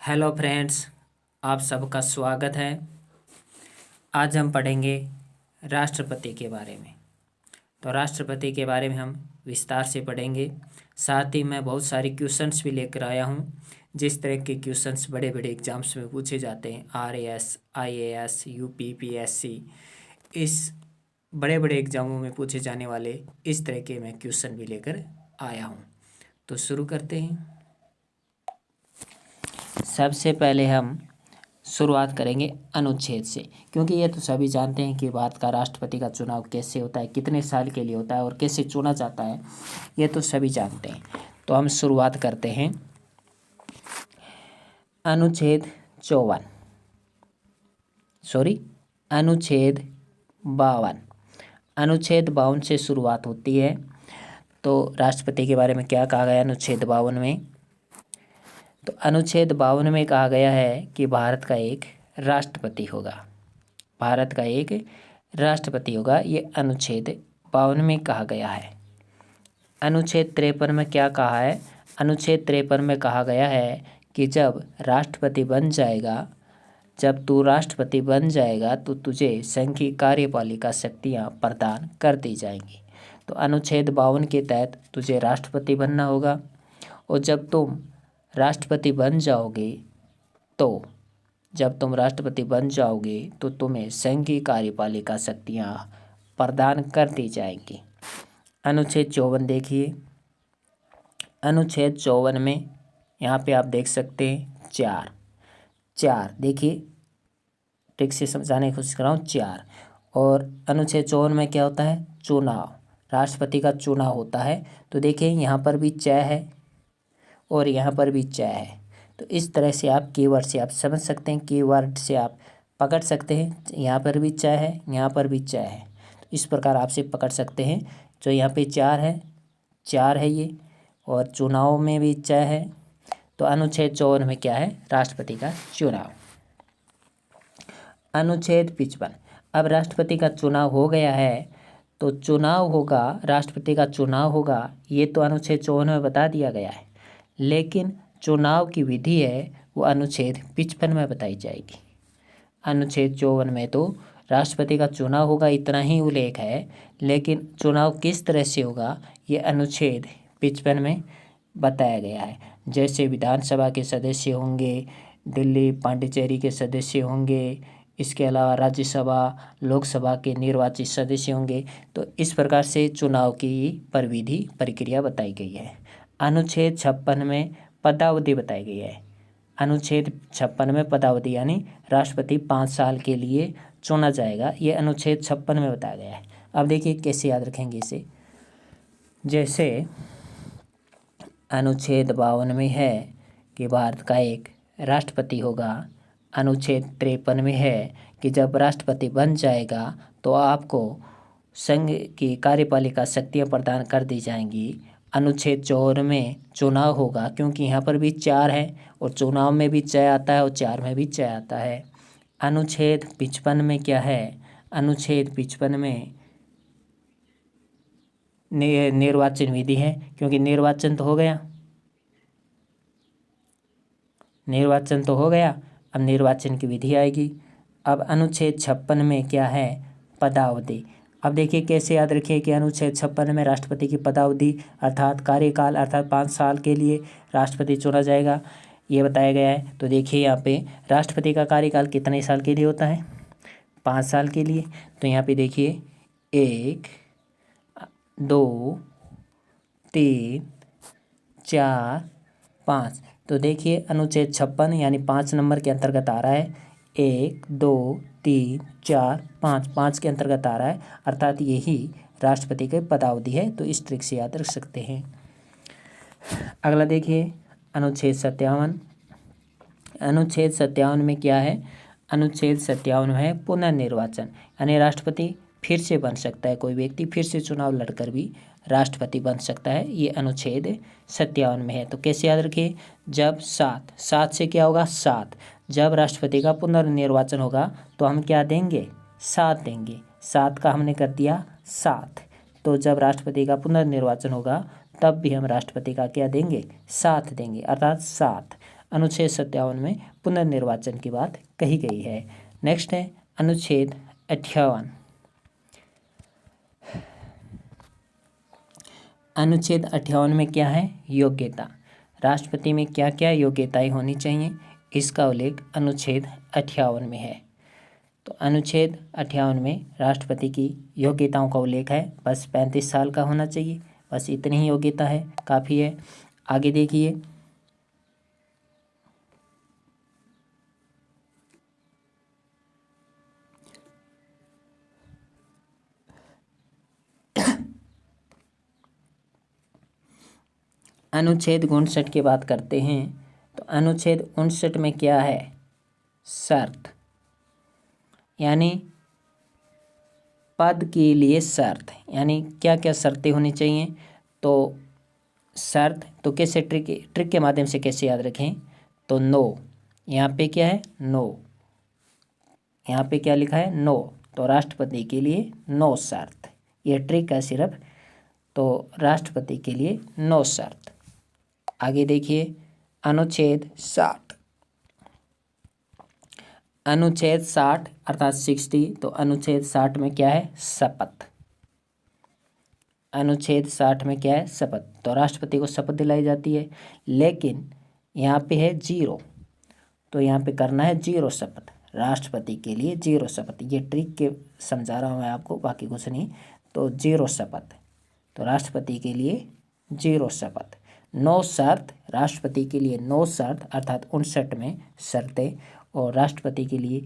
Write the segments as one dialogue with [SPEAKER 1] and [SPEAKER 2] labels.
[SPEAKER 1] Hello friends, आप सबका स्वागत है। आज हम पढ़ेंगे राष्ट्रपति के बारे में। तो राष्ट्रपति के बारे में हम विस्तार से पढ़ेंगे। साथ ही मैं बहुत सारी क्वेश्चंस भी लेकर आया हूँ। जिस तरह के क्वेश्चंस बड़े बड़े एग्जाम्स में पूछे जाते हैं, RAS, IAS, UPPSC, इस बड़े बड़े एग्जामों में पूछे जाने वाले इस तरह के मैं क्वेश्चन भी लेकर आया हूँ। तो शुरू करते हैं। सबसे पहले हम शुरुआत करेंगे अनुच्छेद से, क्योंकि ये तो सभी जानते हैं कि भारत का राष्ट्रपति का चुनाव कैसे होता है, कितने साल के लिए होता है और कैसे चुना जाता है, ये तो सभी जानते हैं। तो हम शुरुआत करते हैं। अनुच्छेद 52 अनुच्छेद 52 से शुरुआत होती है। तो राष्ट्रपति के बारे में क्या कहा गया अनुच्छेद 52 में? तो अनुच्छेद 52 में कहा गया है कि भारत का एक राष्ट्रपति होगा। ये अनुच्छेद 52 में कहा गया है। अनुच्छेद 53 में क्या कहा है? अनुच्छेद 53 में कहा गया है कि जब तू राष्ट्रपति बन जाएगा तो तुझे संघ की कार्यपालिका शक्तियाँ प्रदान कर दी जाएंगी। तो अनुच्छेद 52 के तहत तुझे राष्ट्रपति बनना होगा, और जब तुम राष्ट्रपति बन जाओगे तो तुम्हें संघ की कार्यपालिका शक्तियाँ प्रदान कर दी जाएंगी। अनुच्छेद 54 देखिए। अनुच्छेद 54 में यहाँ पे आप देख सकते हैं चार देखिए, ठीक से समझाने की कोशिश कर रहा हूँ। 4 और अनुच्छेद 54 में क्या होता है? चुनाव, राष्ट्रपति का चुनाव होता है। तो देखिए यहाँ पर भी चय है और यहाँ पर भी चय है। तो इस तरह से आप कीवर्ड से आप समझ सकते हैं, कीवर्ड से आप पकड़ सकते हैं। यहाँ पर भी चय है, यहाँ पर भी चय है। तो इस प्रकार आपसे पकड़ सकते हैं। जो यहाँ पे 4 है ये, और चुनाव में भी चय है। तो अनुच्छेद 54 में क्या है? राष्ट्रपति का चुनाव। अनुच्छेद 55, अब राष्ट्रपति का चुनाव हो गया है तो राष्ट्रपति का चुनाव होगा, ये तो अनुच्छेद 54 में बता दिया गया है। लेकिन चुनाव की विधि है वो अनुच्छेद 55 में बताई जाएगी। अनुच्छेद 54 में तो राष्ट्रपति का चुनाव होगा इतना ही उल्लेख है, लेकिन चुनाव किस तरह से होगा ये अनुच्छेद 55 में बताया गया है। जैसे विधानसभा के सदस्य होंगे, दिल्ली पांडिचेरी के सदस्य होंगे, इसके अलावा राज्यसभा लोकसभा के निर्वाचित सदस्य होंगे। तो इस प्रकार से चुनाव की परिविधि प्रक्रिया बताई गई है। अनुच्छेद 56 में पदावधि बताई गई है। अनुच्छेद 56 में पदावधि यानी राष्ट्रपति 5 साल के लिए चुना जाएगा, ये अनुच्छेद 56 में बताया गया है। अब देखिए कैसे याद रखेंगे इसे। जैसे अनुच्छेद 52 में है कि भारत का एक राष्ट्रपति होगा। अनुच्छेद 53 में है कि जब राष्ट्रपति बन जाएगा तो आपको संघ की कार्यपालिका शक्तियाँ प्रदान कर दी जाएंगी। अनुच्छेद 54 में चुनाव होगा, क्योंकि यहाँ पर भी 4 है और चुनाव में भी चय आता है और 4 में भी चय आता है। अनुच्छेद 55 में क्या है? अनुच्छेद 55 में निर्वाचन विधि है, क्योंकि निर्वाचन तो हो गया, अब निर्वाचन की विधि आएगी। अब अनुच्छेद 56 में क्या है? पदावधि। अब देखिए कैसे याद रखिए कि अनुच्छेद 56 में राष्ट्रपति की पदावधि अर्थात कार्यकाल अर्थात 5 साल के लिए राष्ट्रपति चुना जाएगा, ये बताया गया है। तो देखिए यहाँ पे राष्ट्रपति का कार्यकाल कितने साल के लिए होता है? 5 साल के लिए। तो यहाँ पे देखिए 1 2 3 4 5। तो देखिए अनुच्छेद 56 यानी 5 नंबर के अंतर्गत आ रहा है। 1 2 3 4 5 के अंतर्गत आ रहा है, अर्थात यही राष्ट्रपति की पदावधि है। तो इस ट्रिक से याद रख सकते हैं। अगला देखिए अनुच्छेद 57। अनुच्छेद 57 में क्या है? अनुच्छेद 57 में है पुनर्निर्वाचन, यानी राष्ट्रपति फिर से बन सकता है। कोई व्यक्ति फिर से चुनाव लड़कर भी राष्ट्रपति बन सकता है, ये अनुच्छेद 57 में है। तो कैसे याद रखिए? जब 7 से क्या होगा? 7। जब राष्ट्रपति का पुनर्निर्वाचन होगा तो हम क्या देंगे? 7 देंगे। 7 का हमने कर दिया 7। तो जब राष्ट्रपति का पुनर्निर्वाचन होगा तब भी हम राष्ट्रपति का क्या देंगे? 7 देंगे, अर्थात 7। अनुच्छेद 57 में पुनर्निर्वाचन की बात कही गई है। नेक्स्ट है अनुच्छेद 58। अनुच्छेद 58 में क्या है? योग्यता। राष्ट्रपति में क्या क्या योग्यताएं होनी चाहिए, इसका उल्लेख अनुच्छेद 58 में है। तो अनुच्छेद 58 में राष्ट्रपति की योग्यताओं का उल्लेख है। बस 35 साल का होना चाहिए, बस इतनी ही योग्यता है, काफ़ी है। आगे देखिए, अनुच्छेद 59 की बात करते हैं। तो अनुच्छेद 59 में क्या है? शर्त, यानी पद के लिए शर्त, यानी क्या क्या शर्तें होनी चाहिए। तो शर्त तो कैसे ट्रिक के माध्यम से कैसे याद रखें? तो नो, यहाँ पे क्या है? नो, यहाँ पे क्या लिखा है? नो। तो राष्ट्रपति के लिए नो शर्त, ये ट्रिक है सिर्फ। तो राष्ट्रपति के लिए नो शर्त। आगे देखिए अनुच्छेद 60। अनुच्छेद 60 अर्थात 60। तो अनुच्छेद 60 में क्या है? शपथ। अनुच्छेद 60 में क्या है? शपथ। तो राष्ट्रपति को शपथ दिलाई जाती है, लेकिन यहाँ पे है 0, तो यहाँ पे करना है 0 शपथ। राष्ट्रपति के लिए 0 शपथ, ये ट्रिक के समझा रहा हूँ मैं आपको, बाकी कुछ नहीं। तो 0 शपथ, तो राष्ट्रपति के लिए 0 शपथ। 9 शर्त, राष्ट्रपति के लिए 9 शर्त अर्थात 59 में शर्तें, और राष्ट्रपति के लिए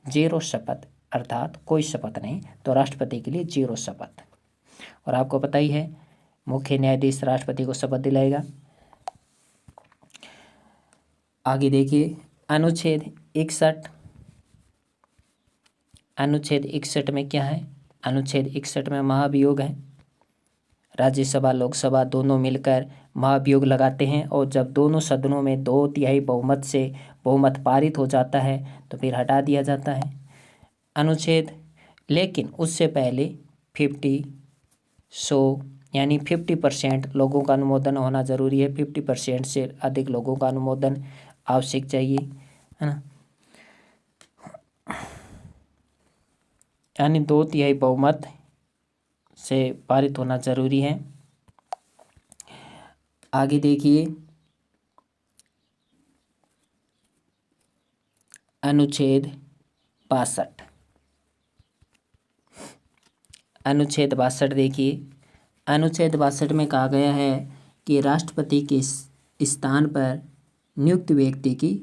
[SPEAKER 1] 0 शपथ अर्थात कोई शपथ नहीं। तो राष्ट्रपति के लिए 0 शपथ। और आपको पता ही है, मुख्य न्यायाधीश राष्ट्रपति को शपथ दिलाएगा। आगे देखिए अनुच्छेद 61। अनुच्छेद 61 में क्या है? अनुच्छेद 61 में महाभियोग है। राज्यसभा लोकसभा दोनों मिलकर महाभियोग लगाते हैं, और जब दोनों सदनों में 2/3 बहुमत से बहुमत पारित हो जाता है तो फिर हटा दिया जाता है अनुच्छेद। लेकिन उससे पहले यानी 50% लोगों का अनुमोदन होना ज़रूरी है। 50% से अधिक लोगों का अनुमोदन आवश्यक चाहिए, है ना। यानी 2/3 बहुमत से पारित होना ज़रूरी है। आगे देखिए अनुच्छेद 62। अनुच्छेद 62 देखिए, अनुच्छेद 62 में कहा गया है कि राष्ट्रपति के स्थान पर नियुक्त व्यक्ति की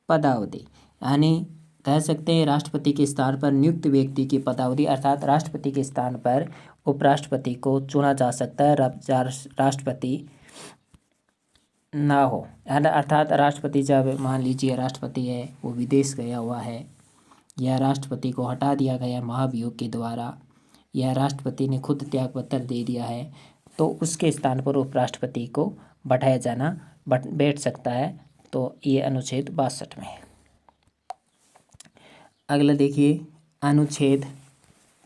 [SPEAKER 1] पदावधि, यानी कह सकते हैं राष्ट्रपति के स्थान पर नियुक्त व्यक्ति की पदावधि, अर्थात राष्ट्रपति के स्थान पर उपराष्ट्रपति को चुना जा सकता है, राष्ट्रपति ना हो। अर्थात राष्ट्रपति जब मान लीजिए राष्ट्रपति है वो विदेश गया हुआ है, या राष्ट्रपति को हटा दिया गया महाभियोग के द्वारा, या राष्ट्रपति ने खुद त्यागपत्र दे दिया है, तो उसके स्थान पर उपराष्ट्रपति को बैठ सकता है। तो ये अनुच्छेद 62 में है। अगला देखिए अनुच्छेद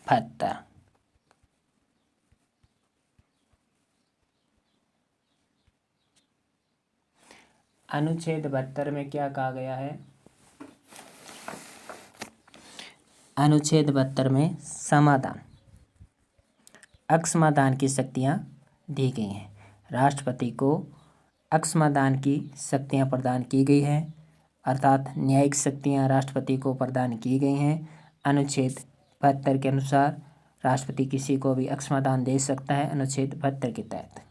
[SPEAKER 1] 72। अनुच्छेद 72 में क्या कहा गया है? अनुच्छेद 72 में समाधान, अक्षमादान की शक्तियाँ दी गई हैं। राष्ट्रपति को अक्षमादान की शक्तियाँ प्रदान की गई हैं, अर्थात न्यायिक शक्तियाँ राष्ट्रपति को प्रदान की गई हैं। अनुच्छेद 72 के अनुसार राष्ट्रपति किसी को भी अक्षमादान दे सकता है, अनुच्छेद 72 के तहत,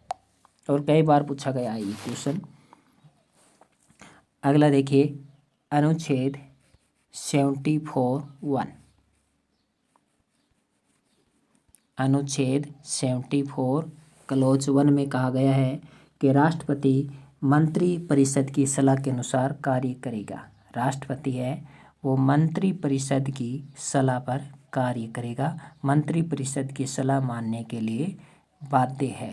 [SPEAKER 1] और कई बार पूछा गया है ये क्वेश्चन। अगला देखिए अनुच्छेद 74(1). अनुच्छेद 74 क्लोज 1 में कहा गया है कि राष्ट्रपति मंत्री परिषद की सलाह के अनुसार कार्य करेगा। राष्ट्रपति है वो मंत्री परिषद की सलाह पर कार्य करेगा, मंत्री परिषद की सलाह मानने के लिए बाध्य है।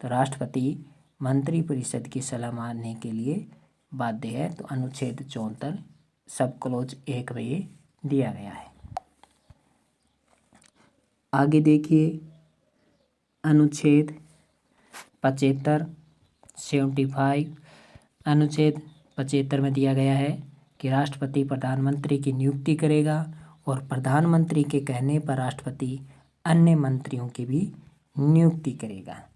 [SPEAKER 1] तो राष्ट्रपति मंत्री परिषद की सलाह मानने के लिए बाध्य है। तो अनुच्छेद 74 सब क्लोज 1 में ये दिया गया है। आगे देखिए अनुच्छेद 75 अनुच्छेद 75 में दिया गया है कि राष्ट्रपति प्रधानमंत्री की नियुक्ति करेगा और प्रधानमंत्री के कहने पर राष्ट्रपति अन्य मंत्रियों की भी नियुक्ति करेगा।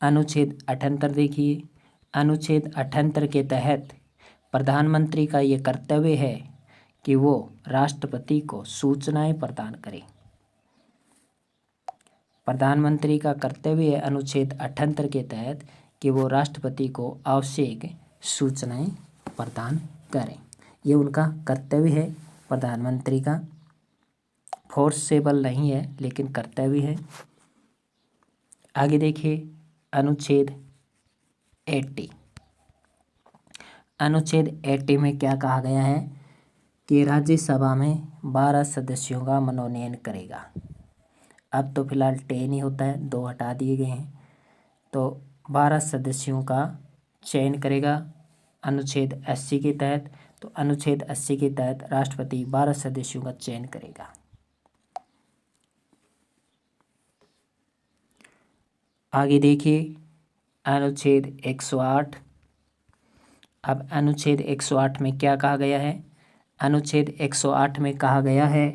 [SPEAKER 1] अनुच्छेद 78 देखिए, अनुच्छेद 78 के तहत प्रधानमंत्री का ये कर्तव्य है कि वो राष्ट्रपति को सूचनाएं प्रदान करे। प्रधानमंत्री का कर्तव्य है अनुच्छेद 78 के तहत कि वो राष्ट्रपति को आवश्यक सूचनाएं प्रदान करें। ये उनका कर्तव्य है प्रधानमंत्री का, फोर्सेबल नहीं है लेकिन कर्तव्य है। आगे देखिए अनुच्छेद 80। अनुच्छेद 80 में क्या कहा गया है कि राज्यसभा में 12 सदस्यों का मनोनयन करेगा। अब तो फिलहाल 10 ही होता है, 2 हटा दिए गए हैं, तो 12 सदस्यों का चयन करेगा अनुच्छेद 80 के तहत। तो अनुच्छेद 80 के तहत राष्ट्रपति 12 सदस्यों का चयन करेगा। आगे देखिए अनुच्छेद 108। अब अनुच्छेद 108 में क्या कहा गया है? अनुच्छेद 108 में कहा गया है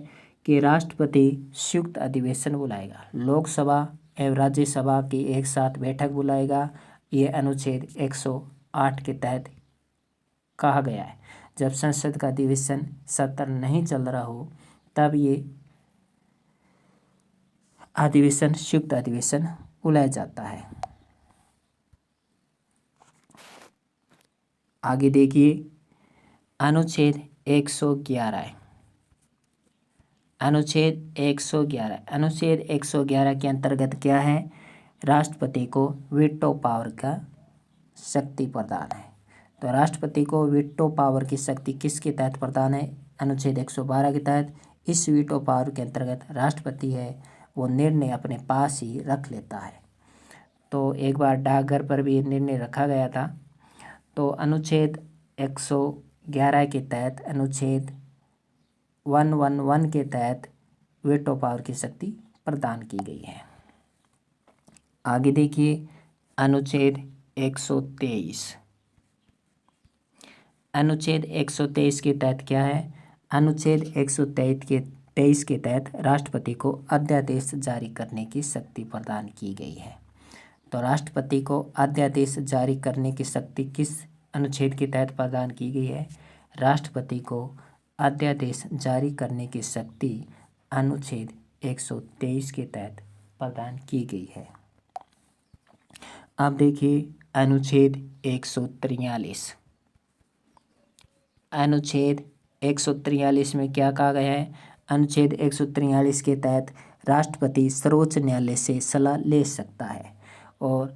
[SPEAKER 1] कि राष्ट्रपति संयुक्त अधिवेशन बुलाएगा, लोकसभा एवं राज्यसभा की एक साथ बैठक बुलाएगा। ये अनुच्छेद 108 के तहत कहा गया है। जब संसद का अधिवेशन सत्र नहीं चल रहा हो तब ये अधिवेशन संयुक्त अधिवेशन बुलाया जाता है। आगे देखिए अनुच्छेद 111। अनुच्छेद 111, अनुच्छेद 111 के अंतर्गत क्या है? राष्ट्रपति को वीटो पावर का शक्ति प्रदान है। तो राष्ट्रपति को वीटो पावर की शक्ति किसके तहत प्रदान है? अनुच्छेद 112 के तहत। इस वीटो पावर के अंतर्गत राष्ट्रपति है वो निर्णय अपने पास ही रख लेता है। तो एक बार डाकघर पर भी निर्णय रखा गया था। तो अनुच्छेद 111 के तहत, अनुच्छेद 111 के तहत वीटो पावर की शक्ति प्रदान की गई है। आगे देखिए अनुच्छेद 123। अनुच्छेद 123 के तहत क्या है? अनुच्छेद 123 के तहत राष्ट्रपति को अध्यादेश जारी करने की शक्ति प्रदान की गई है। तो राष्ट्रपति को अध्यादेश जारी करने की शक्ति किस अनुच्छेद के तहत प्रदान की गई है? राष्ट्रपति को अध्यादेश जारी करने की शक्ति अनुच्छेद 123 के तहत प्रदान की गई है। अब देखिए अनुच्छेद 143। अनुच्छेद 143 में क्या कहा गया है? अनुच्छेद 143 के तहत राष्ट्रपति सर्वोच्च न्यायालय से सलाह ले सकता है और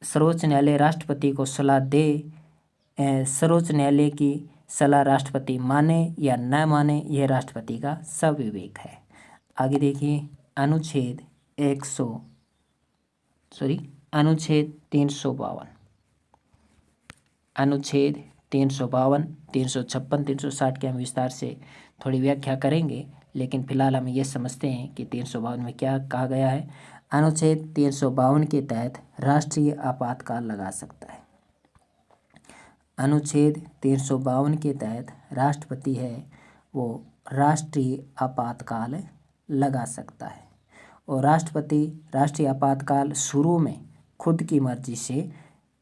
[SPEAKER 1] सर्वोच्च न्यायालय राष्ट्रपति को सलाह दे। सर्वोच्च न्यायालय की सलाह राष्ट्रपति माने या न माने यह राष्ट्रपति का स्वविवेक है। आगे देखिए अनुच्छेद 352। अनुच्छेद 352, 356, 360 के हम विस्तार से थोड़ी व्याख्या करेंगे, लेकिन फिलहाल हम ये समझते हैं कि 352 में क्या कहा गया है। अनुच्छेद 352 के तहत राष्ट्रीय आपातकाल लगा सकता है। अनुच्छेद 352 के तहत राष्ट्रपति है वो राष्ट्रीय आपातकाल लगा सकता है और राष्ट्रपति राष्ट्रीय आपातकाल शुरू में खुद की मर्जी से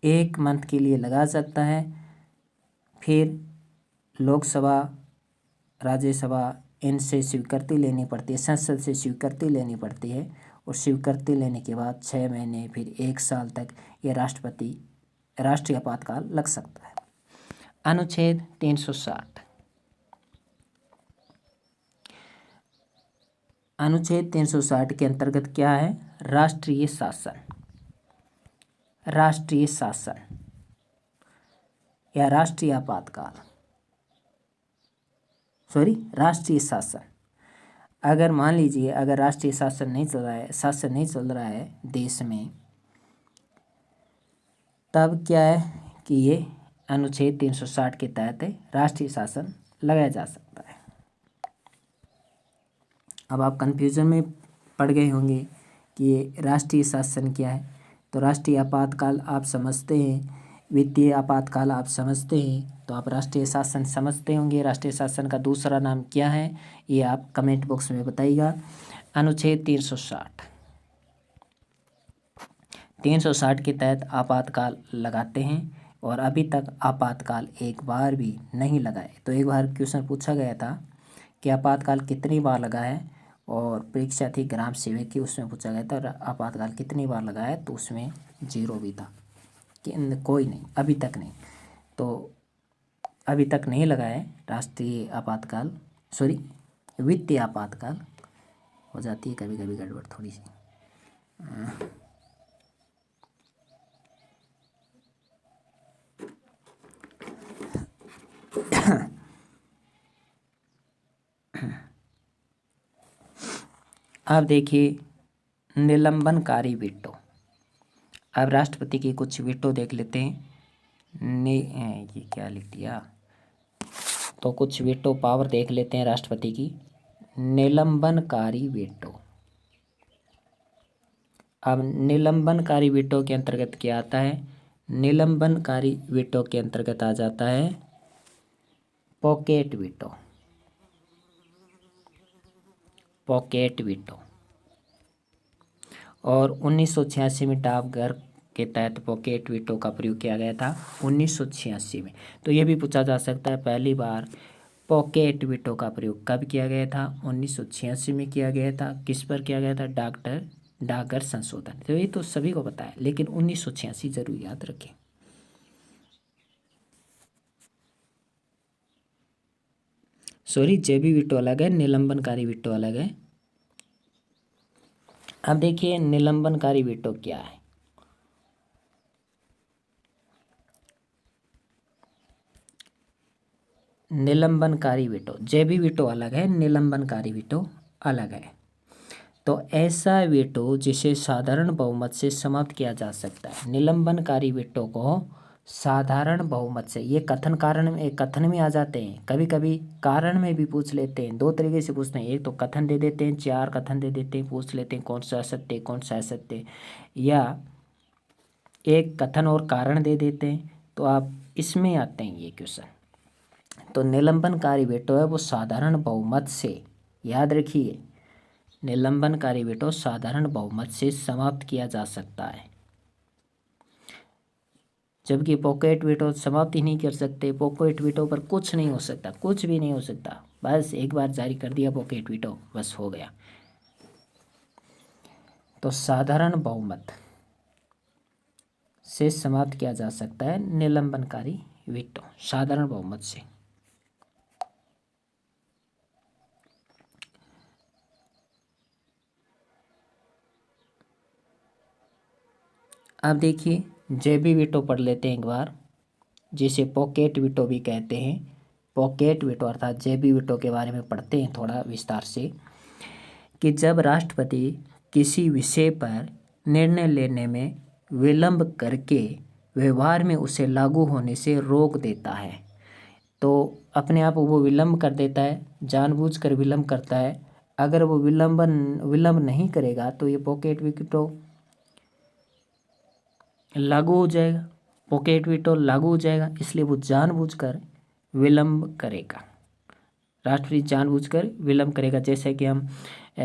[SPEAKER 1] 1 मंथ के लिए लगा सकता है, फिर लोकसभा राज्यसभा इनसे स्वीकृति लेनी पड़ती है, संसद से स्वीकृति लेनी पड़ती है और स्वीकृति लेने के बाद 6 महीने फिर 1 साल तक ये राष्ट्रीय आपातकाल लग सकता है। अनुच्छेद 360। अनुच्छेद 360 के अंतर्गत क्या है? राष्ट्रीय शासन या राष्ट्रीय आपातकाल, राष्ट्रीय शासन। अगर मान लीजिए अगर राष्ट्रीय शासन नहीं चल रहा है देश में, तब क्या है कि ये अनुच्छेद 360 के तहत राष्ट्रीय शासन लगाया जा सकता है। अब आप कन्फ्यूजन में पड़ गए होंगे कि ये राष्ट्रीय शासन क्या है। तो राष्ट्रीय आपातकाल आप समझते हैं वित्तीय आपातकाल आप समझते हैं तो आप राष्ट्रीय शासन समझते होंगे। राष्ट्रीय शासन का दूसरा नाम क्या है ये आप कमेंट बॉक्स में बताइएगा। अनुच्छेद 360 360 के तहत आपातकाल लगाते हैं और अभी तक आपातकाल एक बार भी नहीं लगाए। तो एक बार क्वेश्चन पूछा गया था कि आपातकाल कितनी बार लगा है और परीक्षा थी ग्राम सेवक की, उसमें पूछा गया था आपातकाल कितनी बार लगाया, तो उसमें 0 भी था कि कोई नहीं, अभी तक नहीं। तो अभी तक नहीं लगाया है राष्ट्रीय आपातकाल, सॉरी वित्तीय आपातकाल। हो जाती है कभी कभी गड़बड़ थोड़ी सी। अब देखिए निलंबनकारी वीटो। अब राष्ट्रपति की कुछ वीटो देख लेते हैं। ये क्या लिख दिया, तो कुछ वीटो पावर देख लेते हैं राष्ट्रपति की। निलंबनकारी वीटो। अब निलंबनकारी वीटो के अंतर्गत क्या आता है, निलंबनकारी वीटो के अंतर्गत आ जाता है पॉकेट वीटो। पॉकेट वीटो और 1986 में डाकघर के तहत पॉकेट वीटो का प्रयोग किया गया था 1986 में। तो ये भी पूछा जा सकता है पहली बार पॉकेट वीटो का प्रयोग कब किया गया था, 1986 में किया गया था। किस पर किया गया था, डाकघर संशोधन। तो ये तो सभी को पता है, लेकिन 1986 जरूर याद रखें। सॉरी, जेबी वीटो अलग है, निलंबनकारी वीटो अलग है। अब देखिए निलंबनकारी वीटो क्या है। निलंबनकारी वीटो, जेबी वीटो अलग है, निलंबनकारी वीटो अलग है। तो ऐसा वीटो जिसे साधारण बहुमत से समाप्त किया जा सकता है। निलंबनकारी वीटो को साधारण बहुमत से, ये कथन में आ जाते हैं, कभी कभी कारण में भी पूछ लेते हैं। दो तरीके से पूछते हैं, एक तो कथन दे देते हैं, 4 कथन दे देते हैं, पूछ लेते हैं कौन सा सत्य कौन सा असत्य, या एक कथन और कारण दे देते हैं। तो आप इसमें आते हैं ये क्वेश्चन। तो निलंबनकारी वीटो है वो साधारण बहुमत से, याद रखिए, निलंबनकारी वीटो साधारण बहुमत से समाप्त किया जा सकता है, जबकि पॉकेट वीटो समाप्त ही नहीं कर सकते। पॉकेट वीटो पर कुछ नहीं हो सकता, कुछ भी नहीं हो सकता। बस एक बार जारी कर दिया पॉकेट वीटो, बस हो गया। तो साधारण बहुमत से समाप्त किया जा सकता है निलंबनकारी वीटो, साधारण बहुमत से। अब देखिए जेबी वीटो पढ़ लेते हैं एक बार, जिसे पॉकेट वीटो भी कहते हैं। पॉकेट वीटो अर्थात जेबी वीटो के बारे में पढ़ते हैं थोड़ा विस्तार से, कि जब राष्ट्रपति किसी विषय पर निर्णय लेने में विलंब करके व्यवहार में उसे लागू होने से रोक देता है, तो अपने आप वो विलंब कर देता है, जानबूझकर विलंब करता है। अगर वो विलंब नहीं करेगा तो ये पॉकेट वीटो लागू हो जाएगा, पॉकेट वीटो लागू हो जाएगा। इसलिए वो जानबूझकर विलंब करेगा, राष्ट्रपति जानबूझकर विलंब करेगा। जैसे कि हम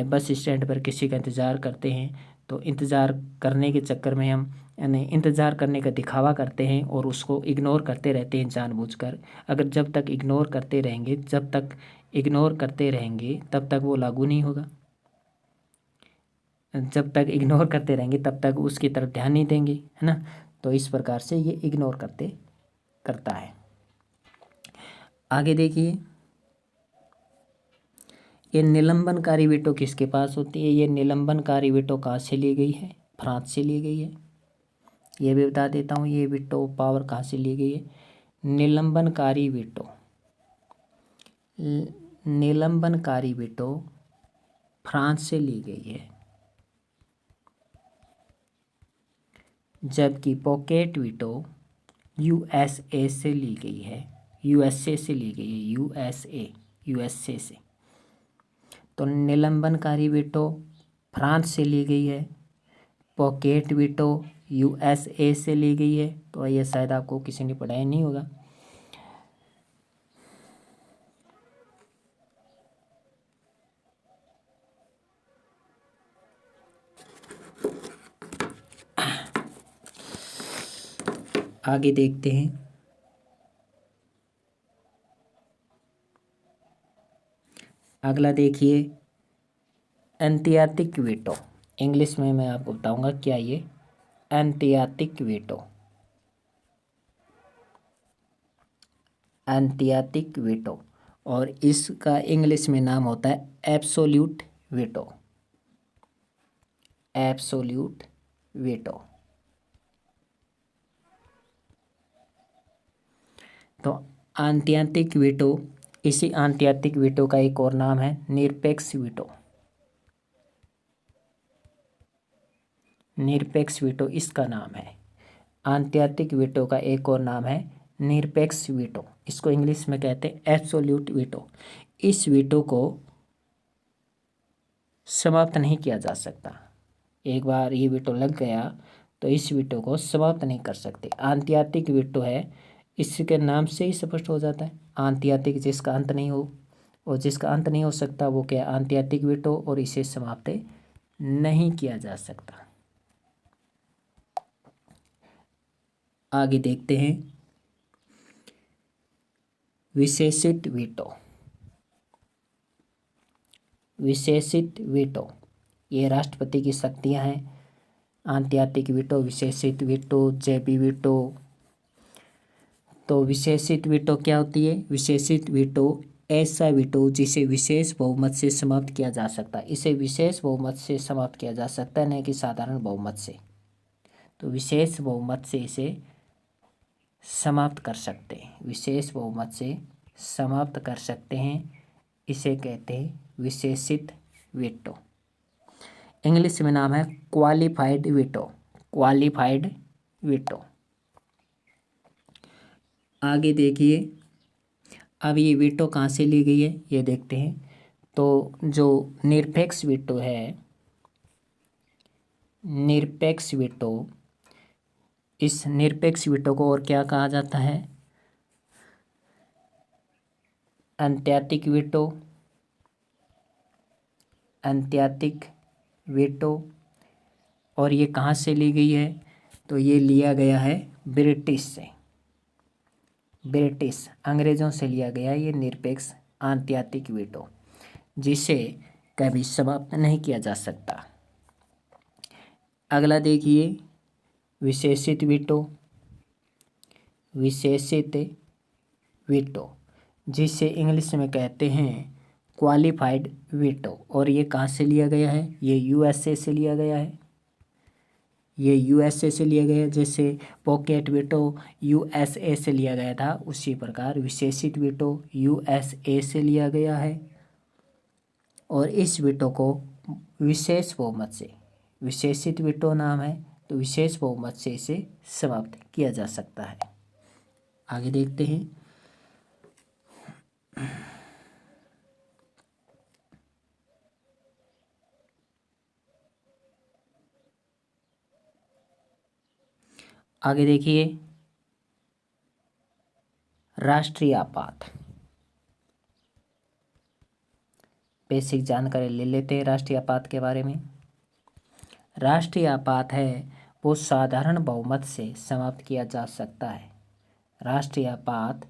[SPEAKER 1] बस स्टैंड पर किसी का इंतज़ार करते हैं, तो इंतज़ार करने के चक्कर में हम यानी इंतज़ार करने का दिखावा करते हैं और उसको इग्नोर करते रहते हैं जानबूझकर। अगर जब तक इग्नोर करते रहेंगे तब तक वो लागू नहीं होगा। जब तक इग्नोर करते रहेंगे तब तक उसकी तरफ ध्यान नहीं देंगे, है ना। तो इस प्रकार से ये इग्नोर करता है। आगे देखिए, ये निलंबनकारी वीटो किसके पास होती है। ये निलंबनकारी वीटो कहाँ से ली गई है, फ्रांस से ली गई है। ये भी बता देता हूँ, ये वीटो पावर कहाँ से ली गई है। निलंबनकारी वीटो फ्रांस से ली गई है, जबकि पॉकेट वीटो यूएसए से ली गई है। यूएसए से ली गई है, यूएसए से। तो निलंबनकारी वीटो फ्रांस से ली गई है, पॉकेट वीटो USA से ली गई है, तो ये शायद आपको किसी ने पढ़ाया नहीं होगा। आगे देखते हैं। अगला देखिए, एंटियार्कटिक वीटो। इंग्लिश में मैं आपको बताऊंगा क्या ये एंटियार्कटिक वीटो। एंटियार्कटिक वीटो, और इसका इंग्लिश में नाम होता है एब्सोल्यूट वीटो। Absolute veto. तो एंटियार्कटिक वीटो, इसी एंटियार्कटिक वीटो का एक और नाम है निरपेक्ष वीटो। निरपेक्ष वीटो इसका नाम है। एंटियार्कटिक वीटो का एक और नाम है निरपेक्ष वीटो। इसको इंग्लिश में कहते हैं एब्सोल्यूट वीटो। इस वीटो को समाप्त नहीं किया जा सकता। एक बार ये वीटो लग गया तो इस वीटो को समाप्त नहीं कर सकते। एंटियार्कटिक वीटो है, इसके नाम से ही स्पष्ट हो जाता है। एंटियार्कटिक जिसका अंत नहीं हो, और जिसका अंत नहीं हो सकता वो क्या है एंटियार्कटिक वीटो, और इसे समाप्त नहीं किया जा सकता। आगे देखते हैं, विशेषित वीटो। विशेषित वीटो, ये राष्ट्रपति की शक्तियां हैं। एंटियार्कटिक वीटो, विशेषित वीटो, जेबी वीटो। तो विशेषित वीटो क्या होती है? विशेषित वीटो ऐसा वीटो जिसे विशेष बहुमत से समाप्त किया जा सकता है। इसे विशेष बहुमत से समाप्त किया जा सकता है, न कि साधारण बहुमत से। तो विशेष बहुमत से इसे समाप्त कर सकते हैं, विशेष बहुमत से समाप्त कर सकते हैं। इसे कहते हैं विशेषित वीटो। इंग्लिश में नाम है क्वालिफाइड वीटो। Qualified veto. आगे देखिए, अब ये वीटो कहाँ से ली गई है ये देखते हैं। तो जो निरपेक्ष वीटो है, निरपेक्ष वीटो, इस निरपेक्ष वीटो को और क्या कहा जाता है? एंटियार्कटिक वीटो। एंटियार्कटिक वीटो। और ये कहाँ से ली गई है? तो ये लिया गया है ब्रिटिश से। ब्रिटिश अंग्रेज़ों से लिया गया ये निरपेक्ष एंटियार्कटिक वीटो, जिसे कभी समाप्त नहीं किया जा सकता। अगला देखिए, विशेषित वीटो। विशेषित वीटो, जिसे इंग्लिश में कहते हैं क्वालिफाइड वीटो। और ये कहाँ से लिया गया है? ये USA से लिया गया है। ये USA से लिया गया है। जैसे पॉकेट वीटो USA से लिया गया था, उसी प्रकार विशेषित वीटो USA से लिया गया है। और इस वीटो को विशेष बहुमत से, विशेषित वीटो नाम है, तो विशेष बहुमत से इसे समाप्त किया जा सकता है। आगे देखते हैं, आगे देखिए, राष्ट्रीय आपात। बेसिक जानकारी ले लेते हैं राष्ट्रीय आपात के बारे में। राष्ट्रीय आपात है वो साधारण बहुमत से समाप्त किया जा सकता है। राष्ट्रीय आपात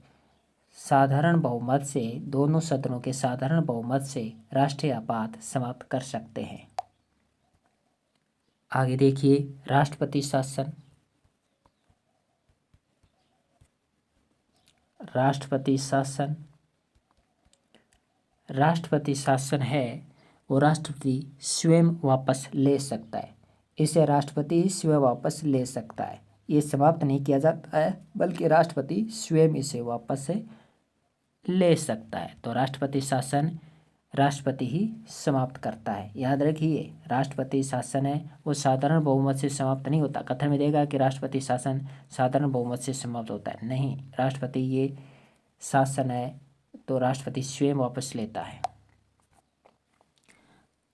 [SPEAKER 1] साधारण बहुमत से, दोनों सदनों के साधारण बहुमत से राष्ट्रीय आपात समाप्त कर सकते हैं। आगे देखिए, राष्ट्रपति शासन। राष्ट्रपति शासन, राष्ट्रपति शासन है वो राष्ट्रपति स्वयं वापस ले सकता है। इसे राष्ट्रपति स्वयं वापस ले सकता है। ये समाप्त नहीं किया जाता है, बल्कि राष्ट्रपति स्वयं इसे वापस से ले सकता है। तो राष्ट्रपति शासन राष्ट्रपति ही समाप्त करता है। याद रखिए, राष्ट्रपति शासन है वो साधारण बहुमत से समाप्त नहीं होता। कथन में देगा कि राष्ट्रपति शासन साधारण बहुमत से समाप्त होता है, नहीं। राष्ट्रपति ये शासन है तो राष्ट्रपति स्वयं वापस लेता है।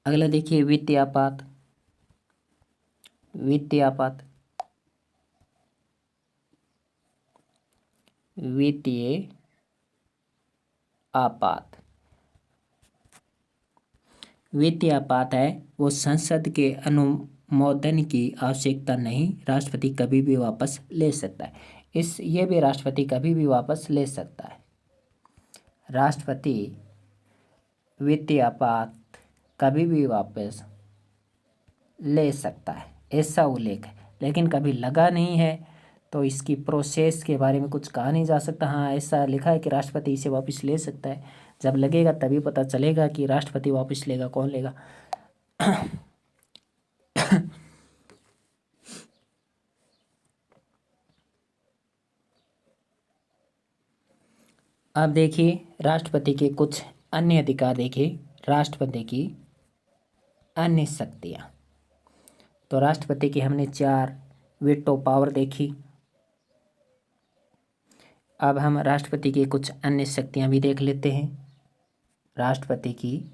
[SPEAKER 1] अगला देखिए, वित्तीय आपात। वित्तीय आपात, वित्तीय आपात। वित्तीय आपात है वो संसद के अनुमोदन की आवश्यकता नहीं, राष्ट्रपति कभी भी वापस ले सकता है। ये भी राष्ट्रपति कभी भी वापस ले सकता है। राष्ट्रपति वित्तीय आपात कभी भी वापस ले सकता है, ऐसा उल्लेख है, लेकिन कभी लगा नहीं है, तो इसकी प्रोसेस के बारे में कुछ कहा नहीं जा सकता। हाँ, ऐसा लिखा है कि राष्ट्रपति इसे वापस ले सकता है। जब लगेगा तभी पता चलेगा कि राष्ट्रपति वापस लेगा, कौन लेगा। अब देखिए राष्ट्रपति के कुछ अन्य अधिकार। देखिए राष्ट्रपति की अन्य शक्तियाँ। तो राष्ट्रपति की हमने 4 वीटो पावर देखी। अब हम राष्ट्रपति की कुछ अन्य शक्तियाँ भी देख लेते हैं। राष्ट्रपति की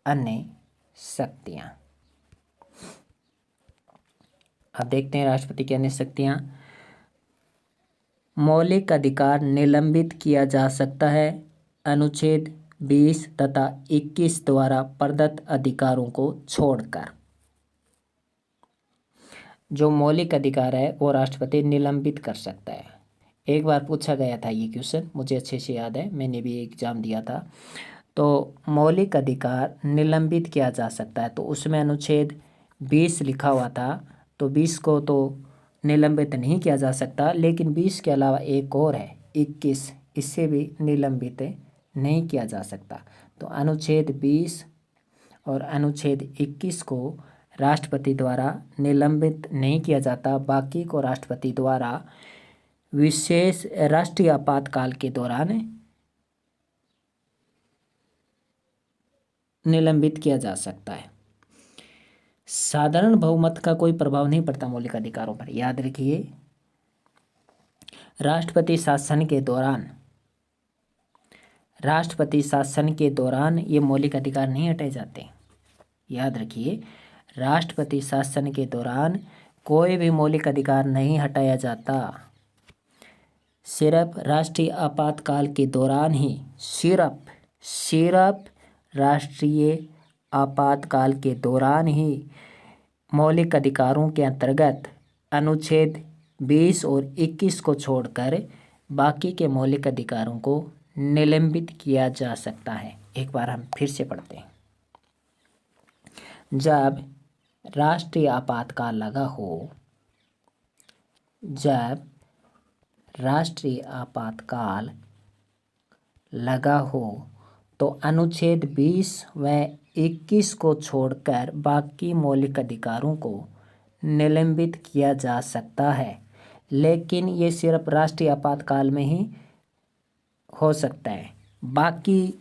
[SPEAKER 1] अन्य शक्तियाँ, अब देखते हैं राष्ट्रपति की अन्य शक्तियाँ। मौलिक अधिकार निलंबित किया जा सकता है अनुच्छेद 20 तथा 21 द्वारा प्रदत्त अधिकारों को छोड़कर। जो मौलिक अधिकार है वो राष्ट्रपति निलंबित कर सकता है। एक बार पूछा गया था ये क्वेश्चन, मुझे अच्छे से याद है, मैंने भी एग्जाम दिया था। तो मौलिक अधिकार निलंबित किया जा सकता है, तो उसमें अनुच्छेद 20 लिखा हुआ था, तो 20 को तो निलंबित नहीं किया जा सकता, लेकिन 20 के अलावा एक और है 21, इससे भी निलंबित नहीं किया जा सकता। तो अनुच्छेद 20 और अनुच्छेद 21 को राष्ट्रपति द्वारा निलंबित नहीं किया जाता, बाकी को राष्ट्रपति द्वारा विशेष राष्ट्रीय आपातकाल के दौरान निलंबित किया जा सकता है। साधारण बहुमत का कोई प्रभाव नहीं पड़ता मौलिक अधिकारों पर, याद रखिए। राष्ट्रपति शासन के दौरान ये मौलिक अधिकार नहीं हटाए जाते, याद रखिए। राष्ट्रपति शासन के दौरान कोई भी मौलिक अधिकार नहीं हटाया जाता, सिर्फ राष्ट्रीय आपातकाल के दौरान ही, सिर्फ राष्ट्रीय आपातकाल के दौरान ही मौलिक अधिकारों के अंतर्गत अनुच्छेद 20 और 21 को छोड़कर बाकी के मौलिक अधिकारों को निलंबित किया जा सकता है। एक बार हम फिर से पढ़ते हैं। जब राष्ट्रीय आपातकाल लगा हो तो अनुच्छेद 20 व 21 को छोड़कर बाकी मौलिक अधिकारों को निलंबित किया जा सकता है, लेकिन ये सिर्फ राष्ट्रीय आपातकाल में ही हो सकता है। बाकी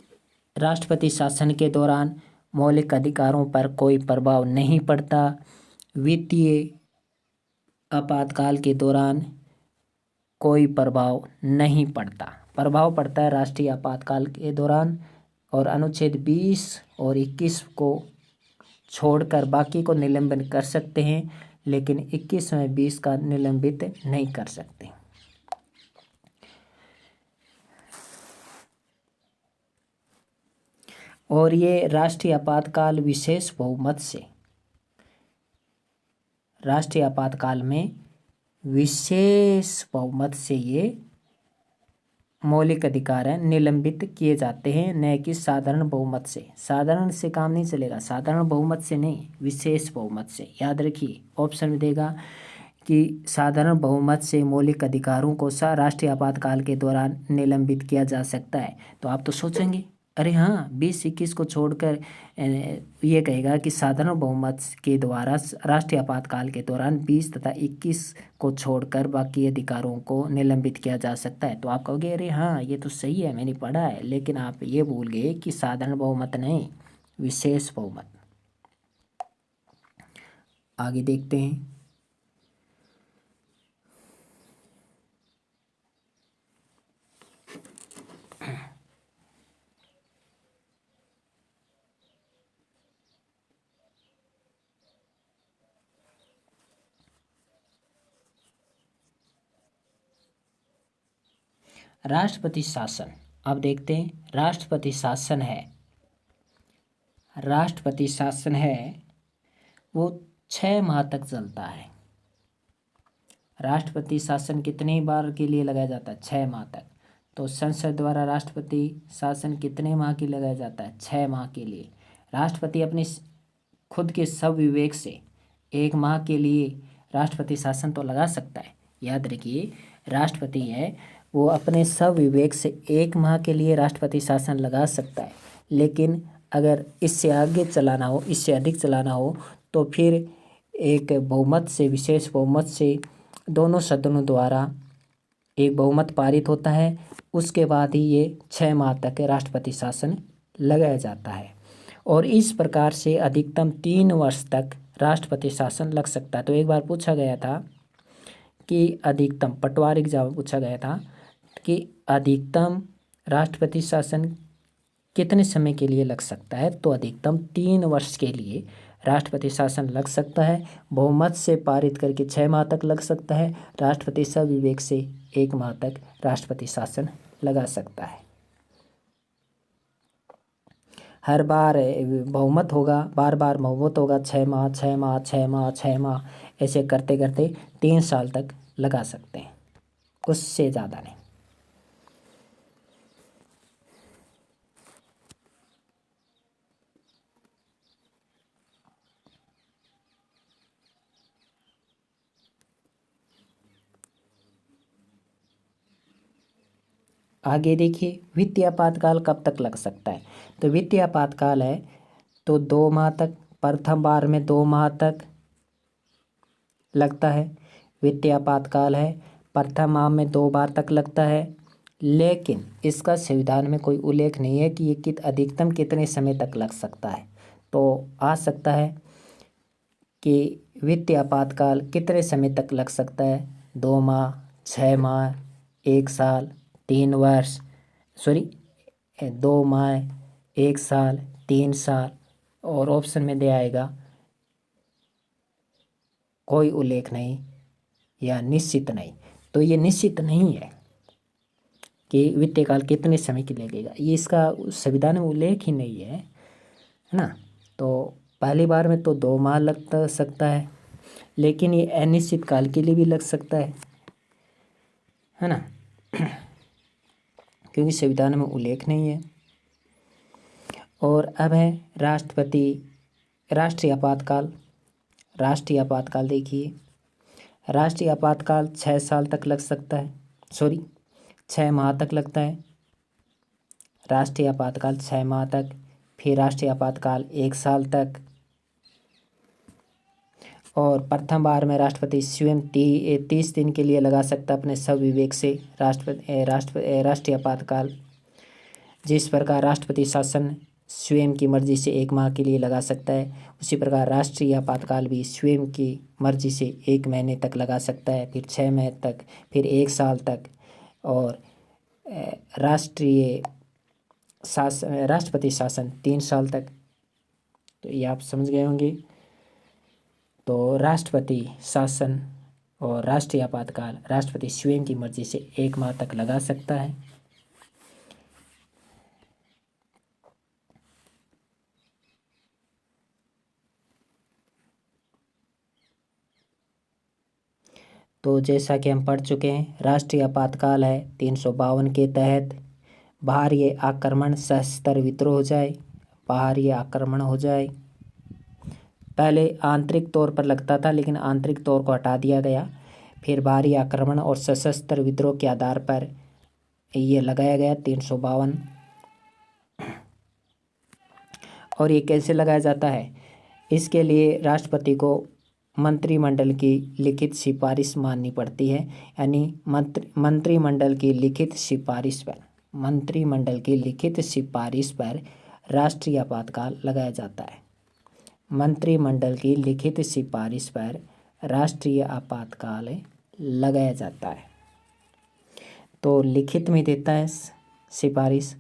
[SPEAKER 1] राष्ट्रपति शासन के दौरान मौलिक अधिकारों पर कोई प्रभाव नहीं पड़ता। वित्तीय आपातकाल के दौरान कोई प्रभाव नहीं पड़ता। प्रभाव पड़ता है राष्ट्रीय आपातकाल के दौरान, और अनुच्छेद 20 और 21 को छोड़कर बाकी को निलंबित कर सकते हैं, लेकिन 21 में 20 का निलंबित नहीं कर सकते। और ये राष्ट्रीय आपातकाल में विशेष बहुमत से ये मौलिक अधिकार हैं निलंबित किए जाते हैं, न कि साधारण बहुमत से। साधारण से काम नहीं चलेगा, साधारण बहुमत से नहीं, विशेष बहुमत से। याद रखिए, ऑप्शन में देगा कि साधारण बहुमत से मौलिक अधिकारों को राष्ट्रीय आपातकाल के दौरान निलंबित किया जा सकता है। तो आप तो सोचेंगे अरे हाँ, 20-21 को छोड़कर ये कहेगा कि साधारण बहुमत के द्वारा राष्ट्रीय आपातकाल के दौरान 20 तथा 21 को छोड़कर बाकी अधिकारों को निलंबित किया जा सकता है। तो आप कहोगे अरे हाँ, ये तो सही है, मैंने पढ़ा है, लेकिन आप ये भूल गए कि साधारण बहुमत नहीं, विशेष बहुमत। आगे देखते हैं। राष्ट्रपति शासन, अब देखते हैं राष्ट्रपति शासन है वो 6 माह तक चलता है। राष्ट्रपति शासन कितनी बार के लिए लगाया जाता है? 6 माह तक। तो संसद द्वारा राष्ट्रपति शासन कितने माह के लिए लगाया जाता है? 6 माह के लिए। राष्ट्रपति अपनी खुद के सब विवेक से 1 माह के लिए राष्ट्रपति शासन तो लगा सकता है। याद रखिए, राष्ट्रपति है वो अपने सब विवेक से 1 माह के लिए राष्ट्रपति शासन लगा सकता है, लेकिन अगर इससे आगे चलाना हो, इससे अधिक चलाना हो, तो फिर एक बहुमत से, विशेष बहुमत से दोनों सदनों द्वारा एक बहुमत पारित होता है। उसके बाद ही ये 6 माह तक राष्ट्रपति शासन लगाया जाता है। और इस प्रकार से अधिकतम 3 वर्ष तक राष्ट्रपति शासन लग सकता है। तो एक बार पूछा गया था कि अधिकतम, पटवार एग्जाम में पूछा गया था कि अधिकतम राष्ट्रपति शासन कितने समय के लिए लग सकता है? तो अधिकतम 3 वर्ष के लिए राष्ट्रपति शासन लग सकता है। बहुमत से पारित करके 6 माह तक लग सकता है। राष्ट्रपति सविवेक से 1 माह तक राष्ट्रपति शासन लगा सकता है। हर बार बहुमत होगा, बार बार बहुमत होगा, 6 माह 6 माह 6 माह 6 माह, ऐसे करते करते 3 साल तक लगा सकते हैं, उससे ज़्यादा नहीं। आगे देखिए, वित्तीय आपातकाल कब तक लग सकता है? तो वित्तीय आपातकाल है तो 2 माह तक, प्रथम बार में 2 माह तक लगता है। वित्तीय आपातकाल है प्रथम माह में 2 बार तक लगता है, लेकिन इसका संविधान में कोई उल्लेख नहीं है कि ये अधिकतम कितने समय तक लग सकता है। तो आ सकता है कि वित्तीय आपातकाल कितने समय तक लग सकता है? 2 माह, 6 माह, 1 साल, 3 वर्ष, 2 माह, 1 साल, 3 साल, और ऑप्शन में दे आएगा कोई उल्लेख नहीं या निश्चित नहीं। तो ये निश्चित नहीं है कि वित्तीय काल कितने समय के लगेगा, ये इसका संविधान में उल्लेख ही नहीं है ना। तो पहली बार में तो 2 माह लग सकता है, लेकिन ये अनिश्चित काल के लिए भी लग सकता है ना, क्योंकि संविधान में उल्लेख नहीं है। और अब है राष्ट्रीय आपातकाल। राष्ट्रीय आपातकाल देखिए, राष्ट्रीय आपातकाल 6 साल तक लग सकता है, 6 माह तक लगता है। राष्ट्रीय आपातकाल 6 माह तक, फिर राष्ट्रीय आपातकाल 1 साल तक। और प्रथम बार में राष्ट्रपति स्वयं 30 दिन के लिए लगा सकता है अपने सब विवेक से राष्ट्रीय आपातकाल। जिस प्रकार राष्ट्रपति शासन स्वयं की मर्जी से 1 माह के लिए लगा सकता है, उसी प्रकार राष्ट्रीय आपातकाल भी स्वयं की मर्जी से 1 महीने तक लगा सकता है, फिर 6 महीने तक, फिर 1 साल तक, और राष्ट्रपति शासन 3 साल तक। तो ये आप समझ गए होंगे। तो राष्ट्रपति शासन और राष्ट्रीय आपातकाल राष्ट्रपति स्वयं की मर्जी से 1 माह तक लगा सकता है। तो जैसा कि हम पढ़ चुके हैं, राष्ट्रीय आपातकाल है 352 के तहत बाहरी आक्रमण, सशस्त्र विद्रोह हो जाए, बाहरी आक्रमण हो जाए। पहले आंतरिक तौर पर लगता था, लेकिन आंतरिक तौर को हटा दिया गया। फिर बाहरी आक्रमण और सशस्त्र विद्रोह के आधार पर ये लगाया गया 352। और ये कैसे लगाया जाता है? इसके लिए राष्ट्रपति को मंत्रिमंडल की लिखित सिफारिश माननी पड़ती है, यानी मंत्रिमंडल की लिखित सिफारिश पर राष्ट्रीय आपातकाल लगाया जाता है। मंत्रिमंडल की लिखित सिफारिश पर राष्ट्रीय आपातकाल लगाया जाता है। तो लिखित में देता है सिफारिश।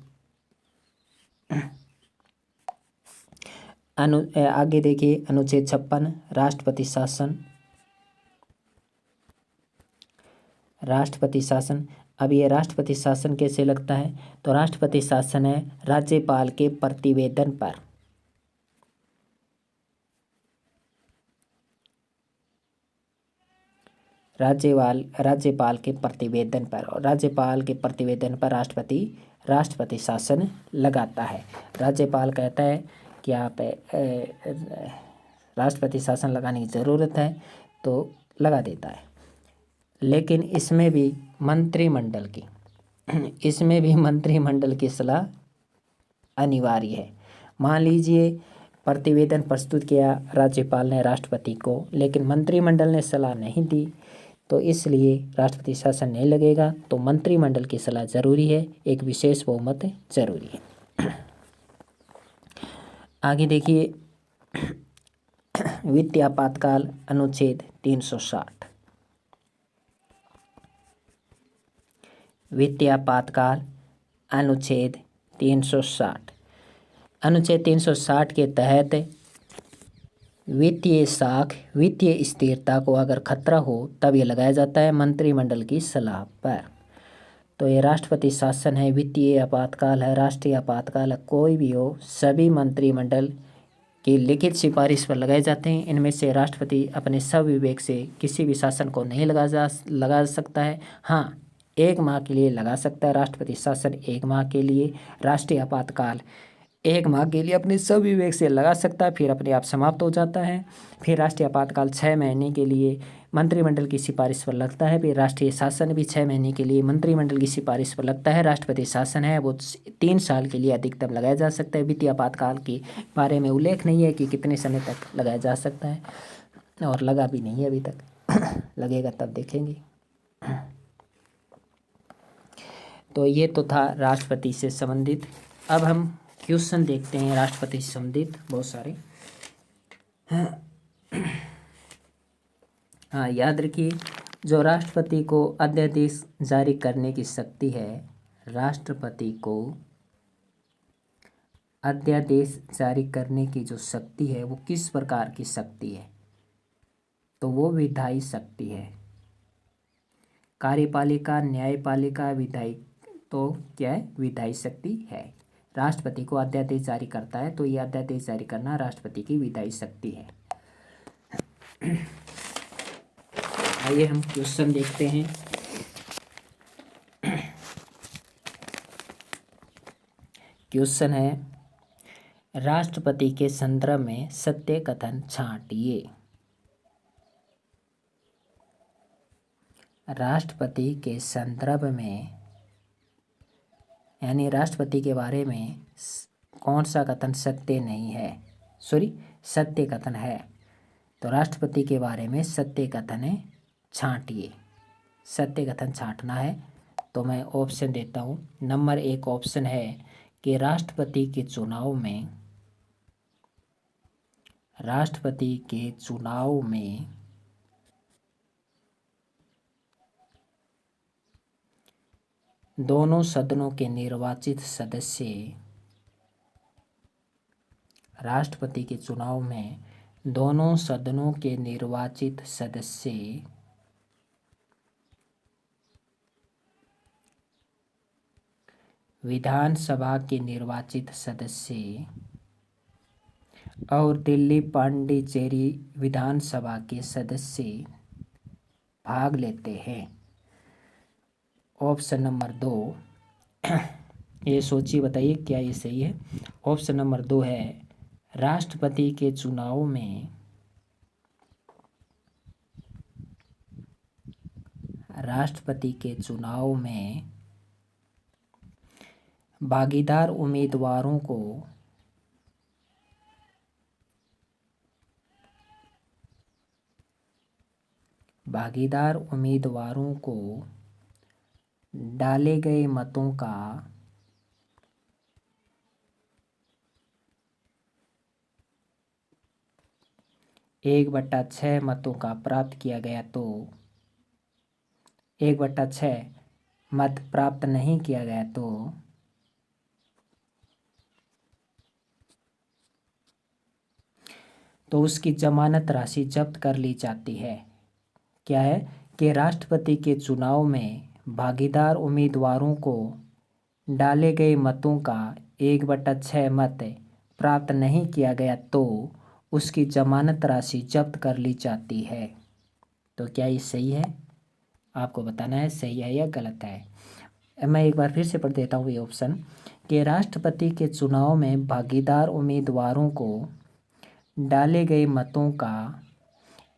[SPEAKER 1] आगे देखिए, अनुच्छेद 56 राष्ट्रपति शासन। अब ये राष्ट्रपति शासन कैसे लगता है? तो राष्ट्रपति शासन है राज्यपाल के प्रतिवेदन पर, राज्यपाल के प्रतिवेदन पर, और राज्यपाल के प्रतिवेदन पर राष्ट्रपति शासन लगाता है। राज्यपाल कहता है कि आप राष्ट्रपति शासन लगाने की ज़रूरत है तो लगा देता है। लेकिन इसमें भी मंत्रिमंडल की सलाह अनिवार्य है। मान लीजिए प्रतिवेदन प्रस्तुत किया राज्यपाल ने राष्ट्रपति को, लेकिन मंत्रिमंडल ने सलाह नहीं दी, तो इसलिए राष्ट्रपति शासन नहीं लगेगा। तो मंत्रिमंडल की सलाह जरूरी है, एक विशेष बहुमत जरूरी है। आगे देखिए वित्तीय आपातकाल अनुच्छेद 360। वित्तीय आपातकाल अनुच्छेद 360। अनुच्छेद 360 के तहत वित्तीय स्थिरता को अगर खतरा हो तब ये लगाया जाता है मंत्रिमंडल की सलाह पर। तो ये राष्ट्रपति शासन है, वित्तीय आपातकाल है, राष्ट्रीय आपातकाल है, कोई भी हो, सभी मंत्रिमंडल की लिखित सिफारिश पर लगाए जाते हैं। इनमें से राष्ट्रपति अपने स्वविवेक से किसी भी शासन को नहीं लगा सकता है। हाँ, 1 माह के लिए लगा सकता है राष्ट्रपति शासन, 1 माह के लिए। राष्ट्रीय आपातकाल 1 माह के लिए अपने स्वविवेक से लगा सकता है, फिर अपने आप समाप्त हो जाता है। फिर राष्ट्रीय आपातकाल 6 महीने के लिए मंत्रिमंडल की सिफारिश पर लगता है। फिर राष्ट्रीय शासन भी 6 महीने के लिए मंत्रिमंडल की सिफारिश पर लगता है। राष्ट्रपति शासन है वो 3 साल के लिए अधिकतम लगाया जा सकता है। वित्तीय आपातकाल के बारे में उल्लेख नहीं है कि कितने समय तक लगाया जा सकता है, और लगा भी नहीं है अभी तक। लगेगा तब देखेंगे। तो ये तो था राष्ट्रपति से संबंधित। अब हम क्वेश्चन देखते हैं राष्ट्रपति से संबंधित बहुत सारे। हाँ, याद रखिए, जो राष्ट्रपति को अध्यादेश जारी करने की शक्ति है, राष्ट्रपति को अध्यादेश जारी करने की जो शक्ति है वो किस प्रकार की शक्ति है? तो वो विधायी शक्ति है। कार्यपालिका, न्यायपालिका, विधायी, तो क्या है? विधायी शक्ति है। राष्ट्रपति को अध्यादेश जारी करता है, तो ये अध्यादेश जारी करना राष्ट्रपति की विधायी शक्ति है। आइए हम क्वेश्चन देखते हैं। क्वेश्चन है, राष्ट्रपति के संदर्भ में सत्य कथन छांटिए। राष्ट्रपति के संदर्भ में, यानी राष्ट्रपति के बारे में कौन सा कथन सत्य नहीं है, सत्य कथन है। तो राष्ट्रपति के बारे में सत्य कथन है, छांटिए। सत्य कथन छांटना है, तो मैं ऑप्शन देता हूँ। नंबर 1 ऑप्शन है कि राष्ट्रपति के चुनाव में दोनों सदनों के निर्वाचित सदस्य, राष्ट्रपति के चुनाव में दोनों सदनों के निर्वाचित सदस्य विधानसभा के निर्वाचित सदस्य और दिल्ली पांडिचेरी विधानसभा के सदस्य भाग लेते हैं। ऑप्शन नंबर 2, ये सोचिए, बताइए क्या ये सही है? ऑप्शन नंबर 2 है राष्ट्रपति के चुनाव में भागीदार उम्मीदवारों को डाले गए मतों का 1/6 मतों का प्राप्त किया गया, तो 1/6 मत प्राप्त नहीं किया गया तो उसकी जमानत राशि जब्त कर ली जाती है। क्या है कि राष्ट्रपति के चुनाव में भागीदार उम्मीदवारों को डाले गए मतों का 1/6 मत प्राप्त नहीं किया गया तो उसकी जमानत राशि जब्त कर ली जाती है। तो क्या ये सही है? आपको बताना है सही है या गलत है। मैं एक बार फिर से पढ़ देता हूँ ये ऑप्शन कि राष्ट्रपति के चुनाव में भागीदार उम्मीदवारों को डाले गए मतों का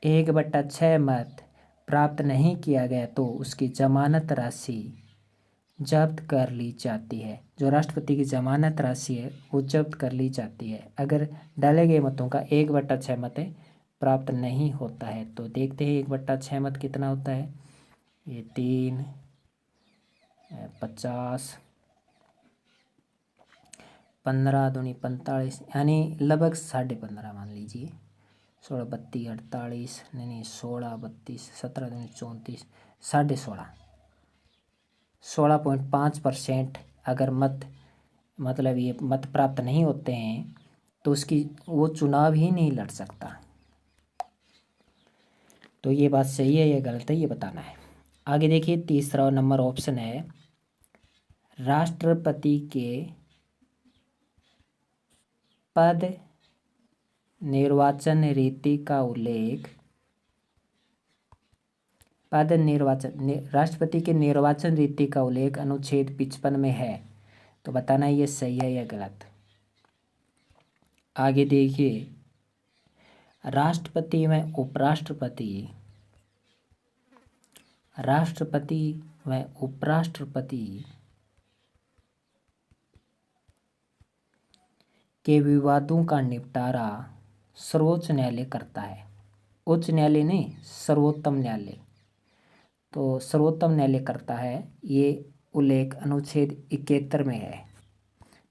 [SPEAKER 1] 1/6 मत प्राप्त नहीं किया गया तो उसकी जमानत राशि जब्त कर ली जाती है। जो राष्ट्रपति की जमानत राशि है वो जब्त कर ली जाती है अगर डाले गए मतों का 1/6 मत प्राप्त नहीं होता है। तो देखते हैं 1/6 मत कितना होता है। ये 3, 50, 15 दूनी 45 यानी लगभग 15.5 मान लीजिए। 16, 32, 48 नहीं 16, 32, 17 दूनी 34, 16.5 16.5% अगर मतलब ये मत प्राप्त नहीं होते हैं तो उसकी वो चुनाव ही नहीं लड़ सकता। तो ये बात सही है या गलत है ये बताना है। आगे देखिए तीसरा नंबर ऑप्शन है राष्ट्रपति के पद निर्वाचन रीति का उल्लेख राष्ट्रपति के निर्वाचन रीति का उल्लेख अनुच्छेद 55 में है। तो बताना ये सही है या गलत। आगे देखिए राष्ट्रपति व उपराष्ट्रपति के विवादों का निपटारा सर्वोच्च न्यायालय करता है। उच्च न्यायालय नहीं, सर्वोत्तम न्यायालय। तो सर्वोत्तम न्यायालय करता है, ये उल्लेख अनुच्छेद 71 में है।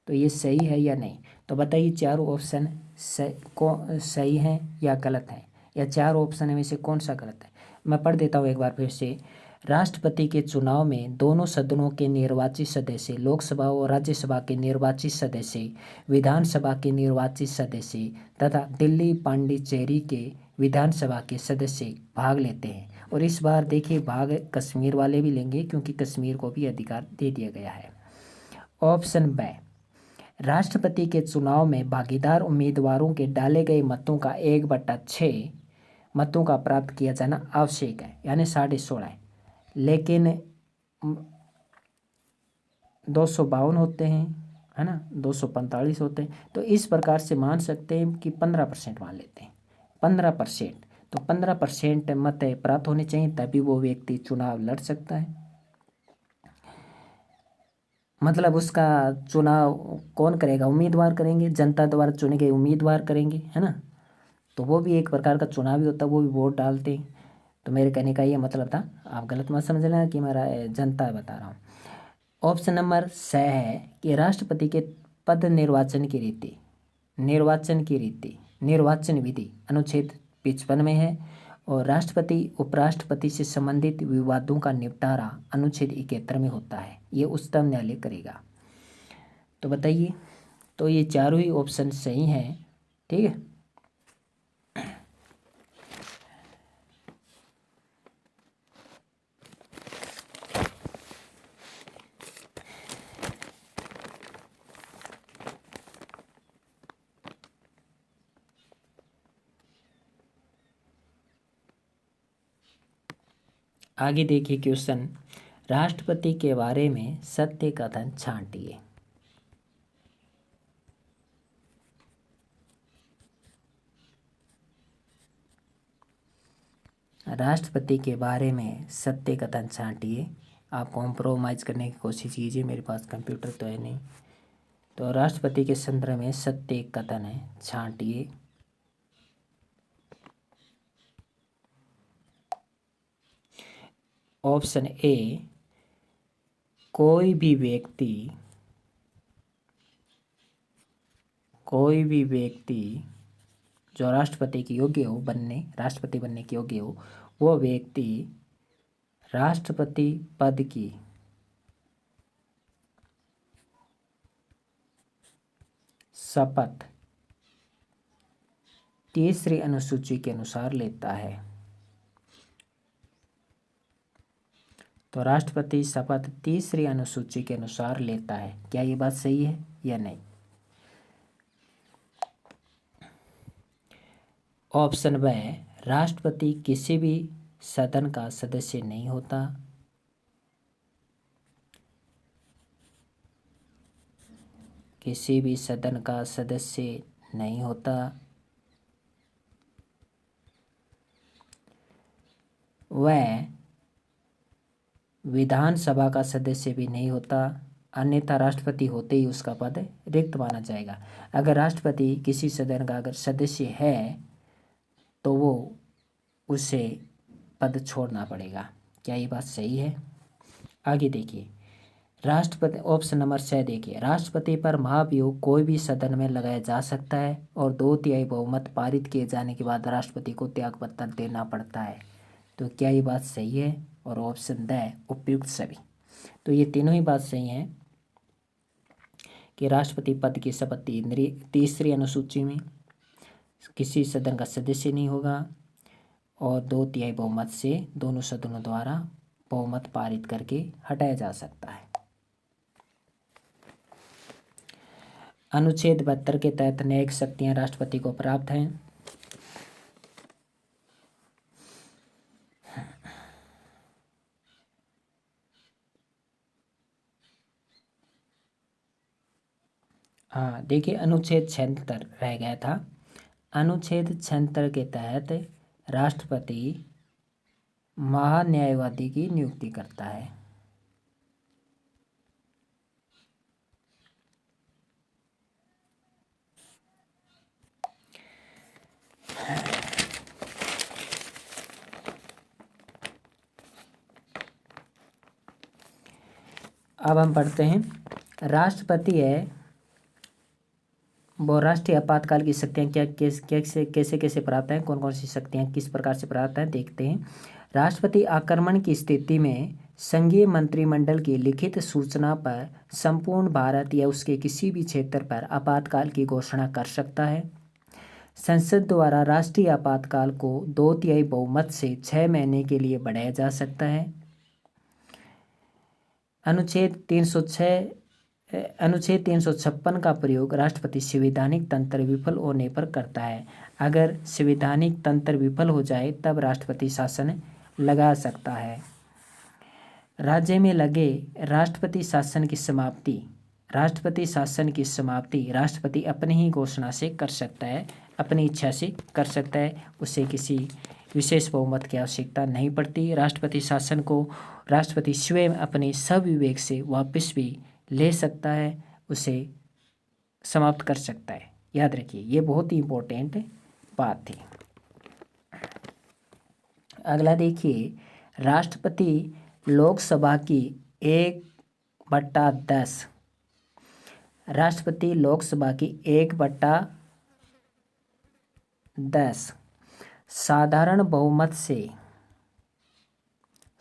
[SPEAKER 1] तो ये सही है या नहीं। तो बताइए चारों ऑप्शन सही हैं या गलत हैं, या चार ऑप्शन में से कौन सा गलत है। मैं पढ़ देता हूँ एक बार फिर से। राष्ट्रपति के चुनाव में दोनों सदनों के निर्वाचित सदस्य, लोकसभा और राज्यसभा के निर्वाचित सदस्य, विधानसभा के निर्वाचित सदस्य तथा दिल्ली पांडिचेरी के विधानसभा के सदस्य भाग लेते हैं। और इस बार देखिए भाग कश्मीर वाले भी लेंगे क्योंकि कश्मीर को भी अधिकार दे दिया गया है। ऑप्शन ब, राष्ट्रपति के चुनाव में भागीदार उम्मीदवारों के डाले गए मतों का 1/6 मतों का प्राप्त किया जाना आवश्यक है, यानी 16.5 लेकिन 252 होते हैं, है ना, 245 होते हैं। तो इस प्रकार से मान सकते हैं कि 15% मान लेते हैं, 15%। तो 15% मत प्राप्त होने चाहिए तभी वो व्यक्ति चुनाव लड़ सकता है। मतलब उसका चुनाव कौन करेगा, उम्मीदवार करेंगे, जनता द्वारा चुने गए उम्मीदवार करेंगे, है ना। तो वो भी एक प्रकार का चुनाव ही होता है, वो भी वोट डालते हैं। तो मेरे कहने का ये मतलब था, आप गलत मत समझ लेना कि मेरा जनता बता रहा हूँ। ऑप्शन नंबर स है कि राष्ट्रपति के पद निर्वाचन विधि अनुच्छेद 55 में है और राष्ट्रपति उपराष्ट्रपति से संबंधित विवादों का निपटारा अनुच्छेद 71 में होता है। ये उच्चतम न्यायालय करेगा। तो बताइए, तो ये चारों ही ऑप्शन सही हैं, ठीक है। आगे देखिए क्वेश्चन, राष्ट्रपति के बारे में सत्य कथन छांटिए। राष्ट्रपति के बारे में सत्य कथन छांटिए। आप कॉम्प्रोमाइज़ करने की कोशिश कीजिए, मेरे पास कंप्यूटर तो है नहीं। तो राष्ट्रपति के संदर्भ में सत्य कथन है, छांटिए। ऑप्शन ए, कोई भी व्यक्ति जो राष्ट्रपति के योग्य हो, राष्ट्रपति बनने के योग्य हो, वो व्यक्ति राष्ट्रपति पद की शपथ तीसरी अनुसूची के अनुसार लेता है। तो राष्ट्रपति शपथ तीसरी अनुसूची के अनुसार लेता है। क्या ये बात सही है या नहीं? ऑप्शन ब, राष्ट्रपति किसी भी सदन का सदस्य नहीं होता। किसी भी सदन का सदस्य नहीं होता। वह विधानसभा का सदस्य भी नहीं होता, अन्यथा राष्ट्रपति होते ही उसका पद रिक्त माना जाएगा। अगर राष्ट्रपति किसी सदन का अगर सदस्य है तो वो उसे पद छोड़ना पड़ेगा। क्या ये बात सही है? आगे देखिए, राष्ट्रपति ऑप्शन नंबर 6 देखिए, राष्ट्रपति पर महाभियोग कोई भी सदन में लगाया जा सकता है और 2/3 बहुमत पारित किए जाने के बाद राष्ट्रपति को त्यागपत्र देना पड़ता है। तो क्या ये बात सही है? और ऑप्शन द उपयुक्त सभी। तो ये तीनों ही बात सही हैं कि राष्ट्रपति पद की शपथ तीसरी अनुसूची में किसी सदन का सदस्य नहीं होगा और 2/3 बहुमत से दोनों सदनों द्वारा बहुमत पारित करके हटाया जा सकता है। अनुच्छेद 72 के तहत न्यायिक शक्तियां राष्ट्रपति को प्राप्त हैं। हाँ देखिए, अनुच्छेद 76 रह गया था। अनुच्छेद 76 के तहत राष्ट्रपति महान्यायवादी की नियुक्ति करता है। अब हम पढ़ते हैं, राष्ट्रपति है वो राष्ट्रीय आपातकाल की शक्तियाँ क्या कैसे कैसे प्राप्त हैं, कौन कौन सी शक्तियाँ किस प्रकार से प्राप्त हैं, देखते हैं। राष्ट्रपति आक्रमण की स्थिति में संघीय मंत्रिमंडल की लिखित सूचना पर संपूर्ण भारत या उसके किसी भी क्षेत्र पर आपातकाल की घोषणा कर सकता है। संसद द्वारा राष्ट्रीय आपातकाल को 2/3 बहुमत से 6 महीने के लिए बढ़ाया जा सकता है। अनुच्छेद 356 का प्रयोग राष्ट्रपति संवैधानिक तंत्र विफल होने पर करता है। अगर संवैधानिक तंत्र विफल हो जाए तब राष्ट्रपति शासन लगा सकता है। राज्य में लगे राष्ट्रपति शासन की समाप्ति राष्ट्रपति अपनी ही घोषणा से कर सकता है, अपनी इच्छा से कर सकता है। उसे किसी विशेष बहुमत की आवश्यकता नहीं पड़ती। राष्ट्रपति शासन को राष्ट्रपति स्वयं अपने सविवेक से वापस भी ले सकता है, उसे समाप्त कर सकता है। याद रखिए, ये बहुत ही इम्पोर्टेंट बात थी। अगला देखिए, राष्ट्रपति लोकसभा की 1/10 राष्ट्रपति लोकसभा की 1/10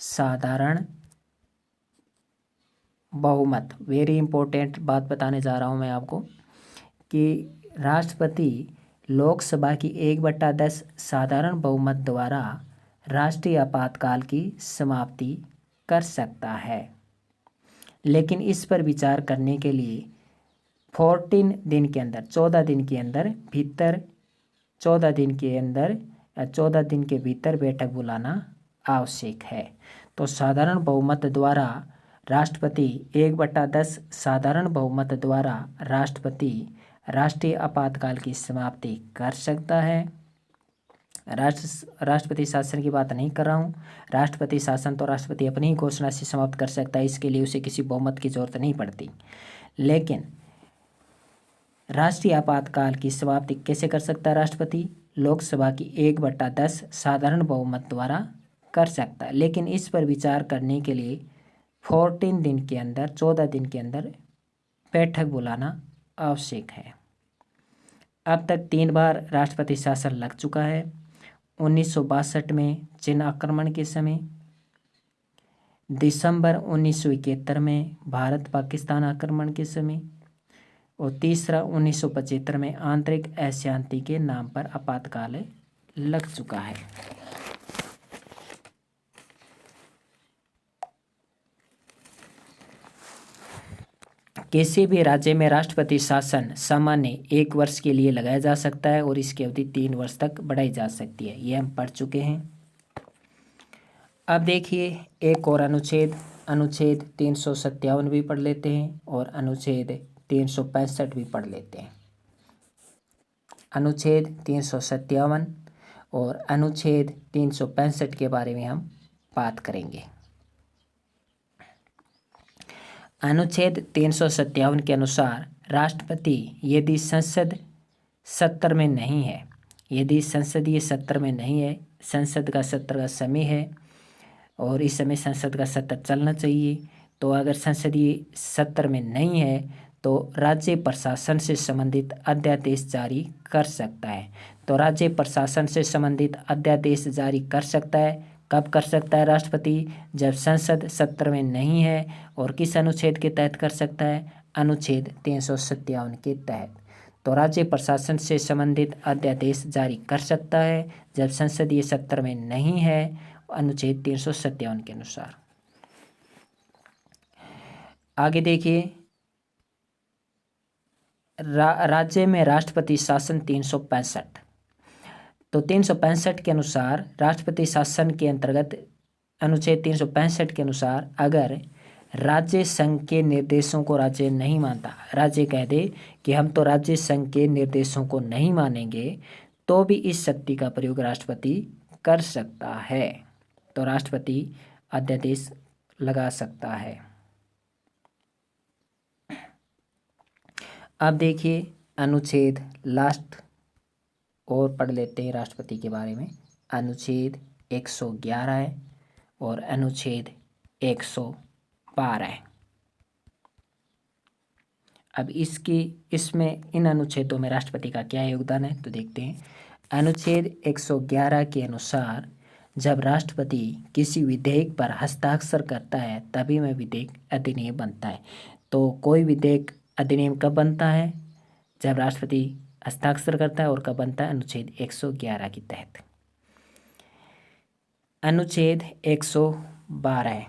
[SPEAKER 1] साधारण बहुमत वेरी इंपॉर्टेंट बात बताने जा रहा हूँ मैं आपको कि राष्ट्रपति लोकसभा की 1/10 साधारण बहुमत द्वारा राष्ट्रीय आपातकाल की समाप्ति कर सकता है, लेकिन इस पर विचार करने के लिए 14 दिन के अंदर 14 दिन के भीतर बैठक बुलाना आवश्यक है। तो साधारण बहुमत द्वारा राष्ट्रपति 1/10 साधारण बहुमत द्वारा राष्ट्रपति राष्ट्रीय आपातकाल की समाप्ति कर सकता है। राष्ट्रपति शासन की बात नहीं कर रहा हूँ। राष्ट्रपति शासन तो राष्ट्रपति अपनी ही घोषणा से समाप्त कर सकता है, इसके लिए उसे किसी बहुमत की जरूरत नहीं पड़ती। लेकिन राष्ट्रीय आपातकाल की समाप्ति कैसे कर सकता है राष्ट्रपति? लोकसभा की 1/10 साधारण बहुमत द्वारा कर सकता है, लेकिन इस पर विचार करने के लिए 14 दिन के अंदर बैठक बुलाना आवश्यक है। अब तक 3 बार राष्ट्रपति शासन लग चुका है। 1962 में चीन आक्रमण के समय, दिसंबर 1971 में भारत पाकिस्तान आक्रमण के समय और तीसरा 1975 में आंतरिक अशांति के नाम पर आपातकाल लग चुका है। किसी भी राज्य में राष्ट्रपति शासन सामान्य 1 वर्ष के लिए लगाया जा सकता है और इसकी अवधि 3 वर्ष तक बढ़ाई जा सकती है। ये हम पढ़ चुके हैं। अब देखिए एक और अनुच्छेद 357 भी पढ़ लेते हैं और अनुच्छेद 365 भी पढ़ लेते हैं। अनुच्छेद 357 और अनुच्छेद 365 के बारे में हम बात करेंगे। अनुच्छेद 357 के अनुसार राष्ट्रपति यदि संसद सत्र में नहीं है, यदि संसदीय सत्र में नहीं है, संसद का सत्र का समय है और इस समय संसद का सत्र चलना चाहिए, तो अगर संसदीय सत्र में नहीं है तो राज्य प्रशासन से संबंधित अध्यादेश जारी कर सकता है। तो राज्य प्रशासन से संबंधित अध्यादेश जारी कर सकता है। कब कर सकता है राष्ट्रपति? जब संसद सत्र में नहीं है। और किस अनुच्छेद के तहत कर सकता है? अनुच्छेद 357 के तहत। तो राज्य प्रशासन से संबंधित अध्यादेश जारी कर सकता है जब संसदीय सत्र में नहीं है, अनुच्छेद 357 के अनुसार। आगे देखिए राज्य में राष्ट्रपति शासन 365। तो 365 के अनुसार राष्ट्रपति शासन के अंतर्गत अनुच्छेद 365 के अनुसार अगर राज्य संघ के निर्देशों को राज्य नहीं मानता, राज्य कह दे कि हम तो राज्य संघ के निर्देशों को नहीं मानेंगे, तो भी इस शक्ति का प्रयोग राष्ट्रपति कर सकता है। तो राष्ट्रपति अध्यादेश लगा सकता है। अब देखिए अनुच्छेद लास्ट और पढ़ लेते हैं राष्ट्रपति के बारे में। अनुच्छेद 111 है और अनुच्छेद 112 है। अब इसमें इन अनुच्छेदों में राष्ट्रपति का क्या योगदान है तो देखते हैं। अनुच्छेद 111 के अनुसार जब राष्ट्रपति किसी विधेयक पर हस्ताक्षर करता है तभी में विधेयक अधिनियम बनता है। तो कोई विधेयक अधिनियम कब बनता है? जब राष्ट्रपति हस्ताक्षर करता है। और कब बनता है? अनुच्छेद 111 के तहत। अनुच्छेद 112 है।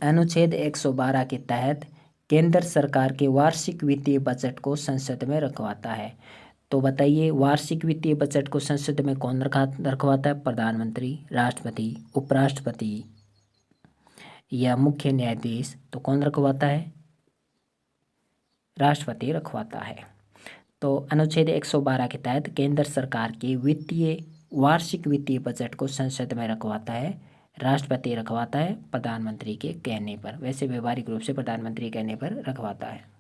[SPEAKER 1] अनुच्छेद 112 के तहत केंद्र सरकार के वार्षिक वित्तीय बजट को संसद में रखवाता है। तो बताइए वार्षिक वित्तीय बजट को संसद में कौन रखवाता है? प्रधानमंत्री, राष्ट्रपति, उपराष्ट्रपति या मुख्य न्यायाधीश। तो कौन रखवाता है? राष्ट्रपति रखवाता है। तो अनुच्छेद 112 के तहत केंद्र सरकार के वार्षिक वित्तीय बजट को संसद में रखवाता है, राष्ट्रपति रखवाता है प्रधानमंत्री के कहने पर। वैसे व्यवहारिक रूप से प्रधानमंत्री के कहने पर रखवाता है।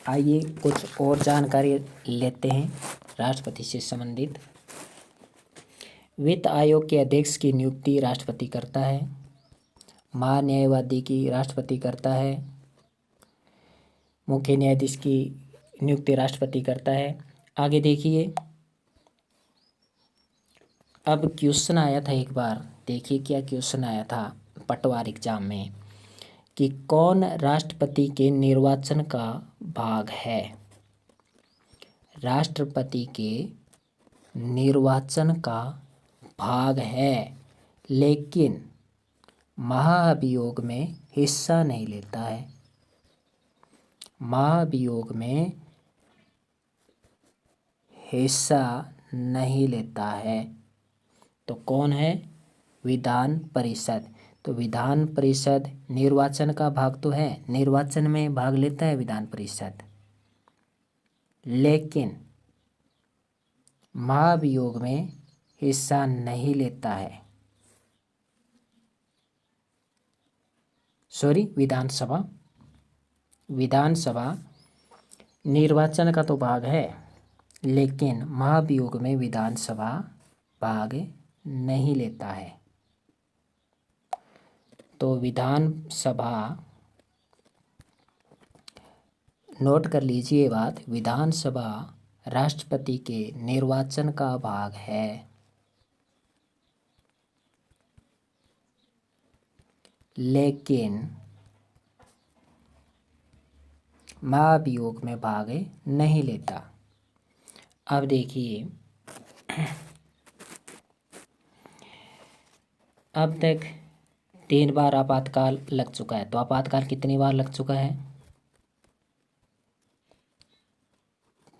[SPEAKER 1] आइए कुछ और जानकारी लेते हैं राष्ट्रपति से संबंधित। वित्त आयोग के अध्यक्ष की नियुक्ति राष्ट्रपति करता है। महान्यायवादी की राष्ट्रपति करता है। मुख्य न्यायाधीश की नियुक्ति राष्ट्रपति करता है। आगे देखिए अब क्वेश्चन आया था एक बार, देखिए क्या क्वेश्चन आया था पटवार एग्जाम में कि कौन राष्ट्रपति के निर्वाचन का भाग है? राष्ट्रपति के निर्वाचन का भाग है लेकिन महाभियोग में हिस्सा नहीं लेता है। महाभियोग में हिस्सा नहीं लेता है। तो कौन है? विधान परिषद। तो विधान परिषद निर्वाचन का भाग तो है, निर्वाचन में भाग लेता है विधान परिषद, लेकिन महाभियोग में हिस्सा नहीं लेता है। सॉरी, विधानसभा निर्वाचन का तो भाग है लेकिन महाभियोग में विधानसभा भाग नहीं लेता है। तो विधानसभा, नोट कर लीजिए बात, विधानसभा राष्ट्रपति के निर्वाचन का भाग है लेकिन महाभियोग में भाग नहीं लेता। अब देखिए, अब तक 3 बार आपातकाल लग चुका है, तो आपातकाल कितनी बार लग चुका है?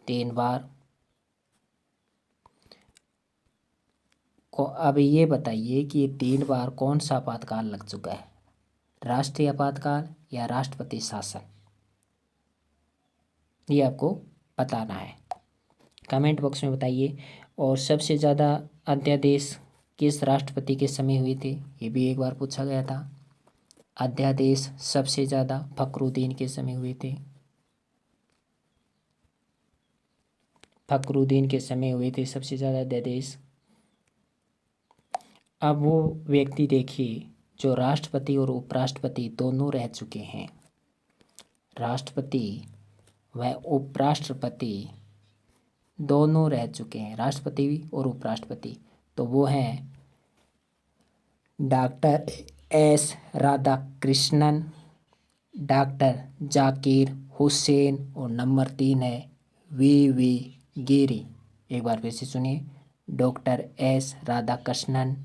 [SPEAKER 1] 3 बार। अब ये बताइए कि ये 3 बार कौन सा आपातकाल लग चुका है, राष्ट्रीय आपातकाल या राष्ट्रपति शासन? ये आपको बताना है, कमेंट बॉक्स में बताइए। और सबसे ज़्यादा अध्यादेश किस राष्ट्रपति के समय हुए थे, ये भी एक बार पूछा गया था। अध्यादेश सबसे ज़्यादा फखरुद्दीन के समय हुए थे, फखरुद्दीन के समय हुए थे सबसे ज़्यादा अध्यादेश। अब वो व्यक्ति देखिए जो राष्ट्रपति और उपराष्ट्रपति दोनों रह चुके हैं, राष्ट्रपति व उपराष्ट्रपति दोनों रह चुके हैं, राष्ट्रपति भी और उपराष्ट्रपति, तो वो हैं doctor S Radhakrishnan, doctor Zakir Hussain, और नंबर 3 है वी गिरी। एक बार फिर से सुनिए, doctor S Radhakrishnan,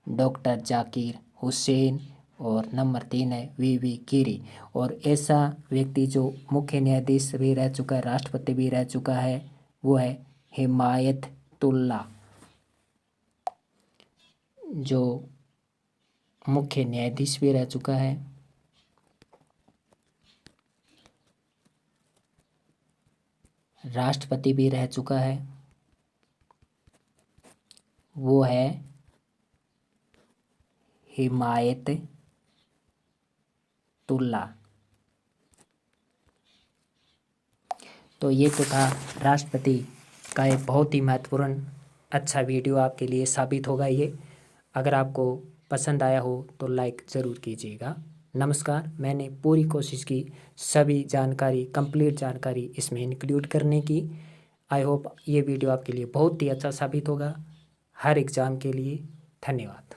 [SPEAKER 1] doctor Zakir Hussain, और नंबर 3 है वी गिरी। और ऐसा व्यक्ति जो मुख्य न्यायाधीश भी रह चुका है, राष्ट्रपति भी रह चुका है, वो है हिमायतुल्लाह, जो मुख्य न्यायाधीश भी रह चुका है, राष्ट्रपति भी रह चुका है, वो है हिमायतुल्लाह। तो ये तो था राष्ट्रपति का एक बहुत ही महत्वपूर्ण अच्छा वीडियो, आपके लिए साबित होगा ये। अगर आपको पसंद आया हो तो लाइक ज़रूर कीजिएगा। नमस्कार। मैंने पूरी कोशिश की सभी जानकारी, कंप्लीट जानकारी इसमें इंक्लूड करने की। आई होप ये वीडियो आपके लिए बहुत ही अच्छा साबित होगा हर एग्ज़ाम के लिए। धन्यवाद।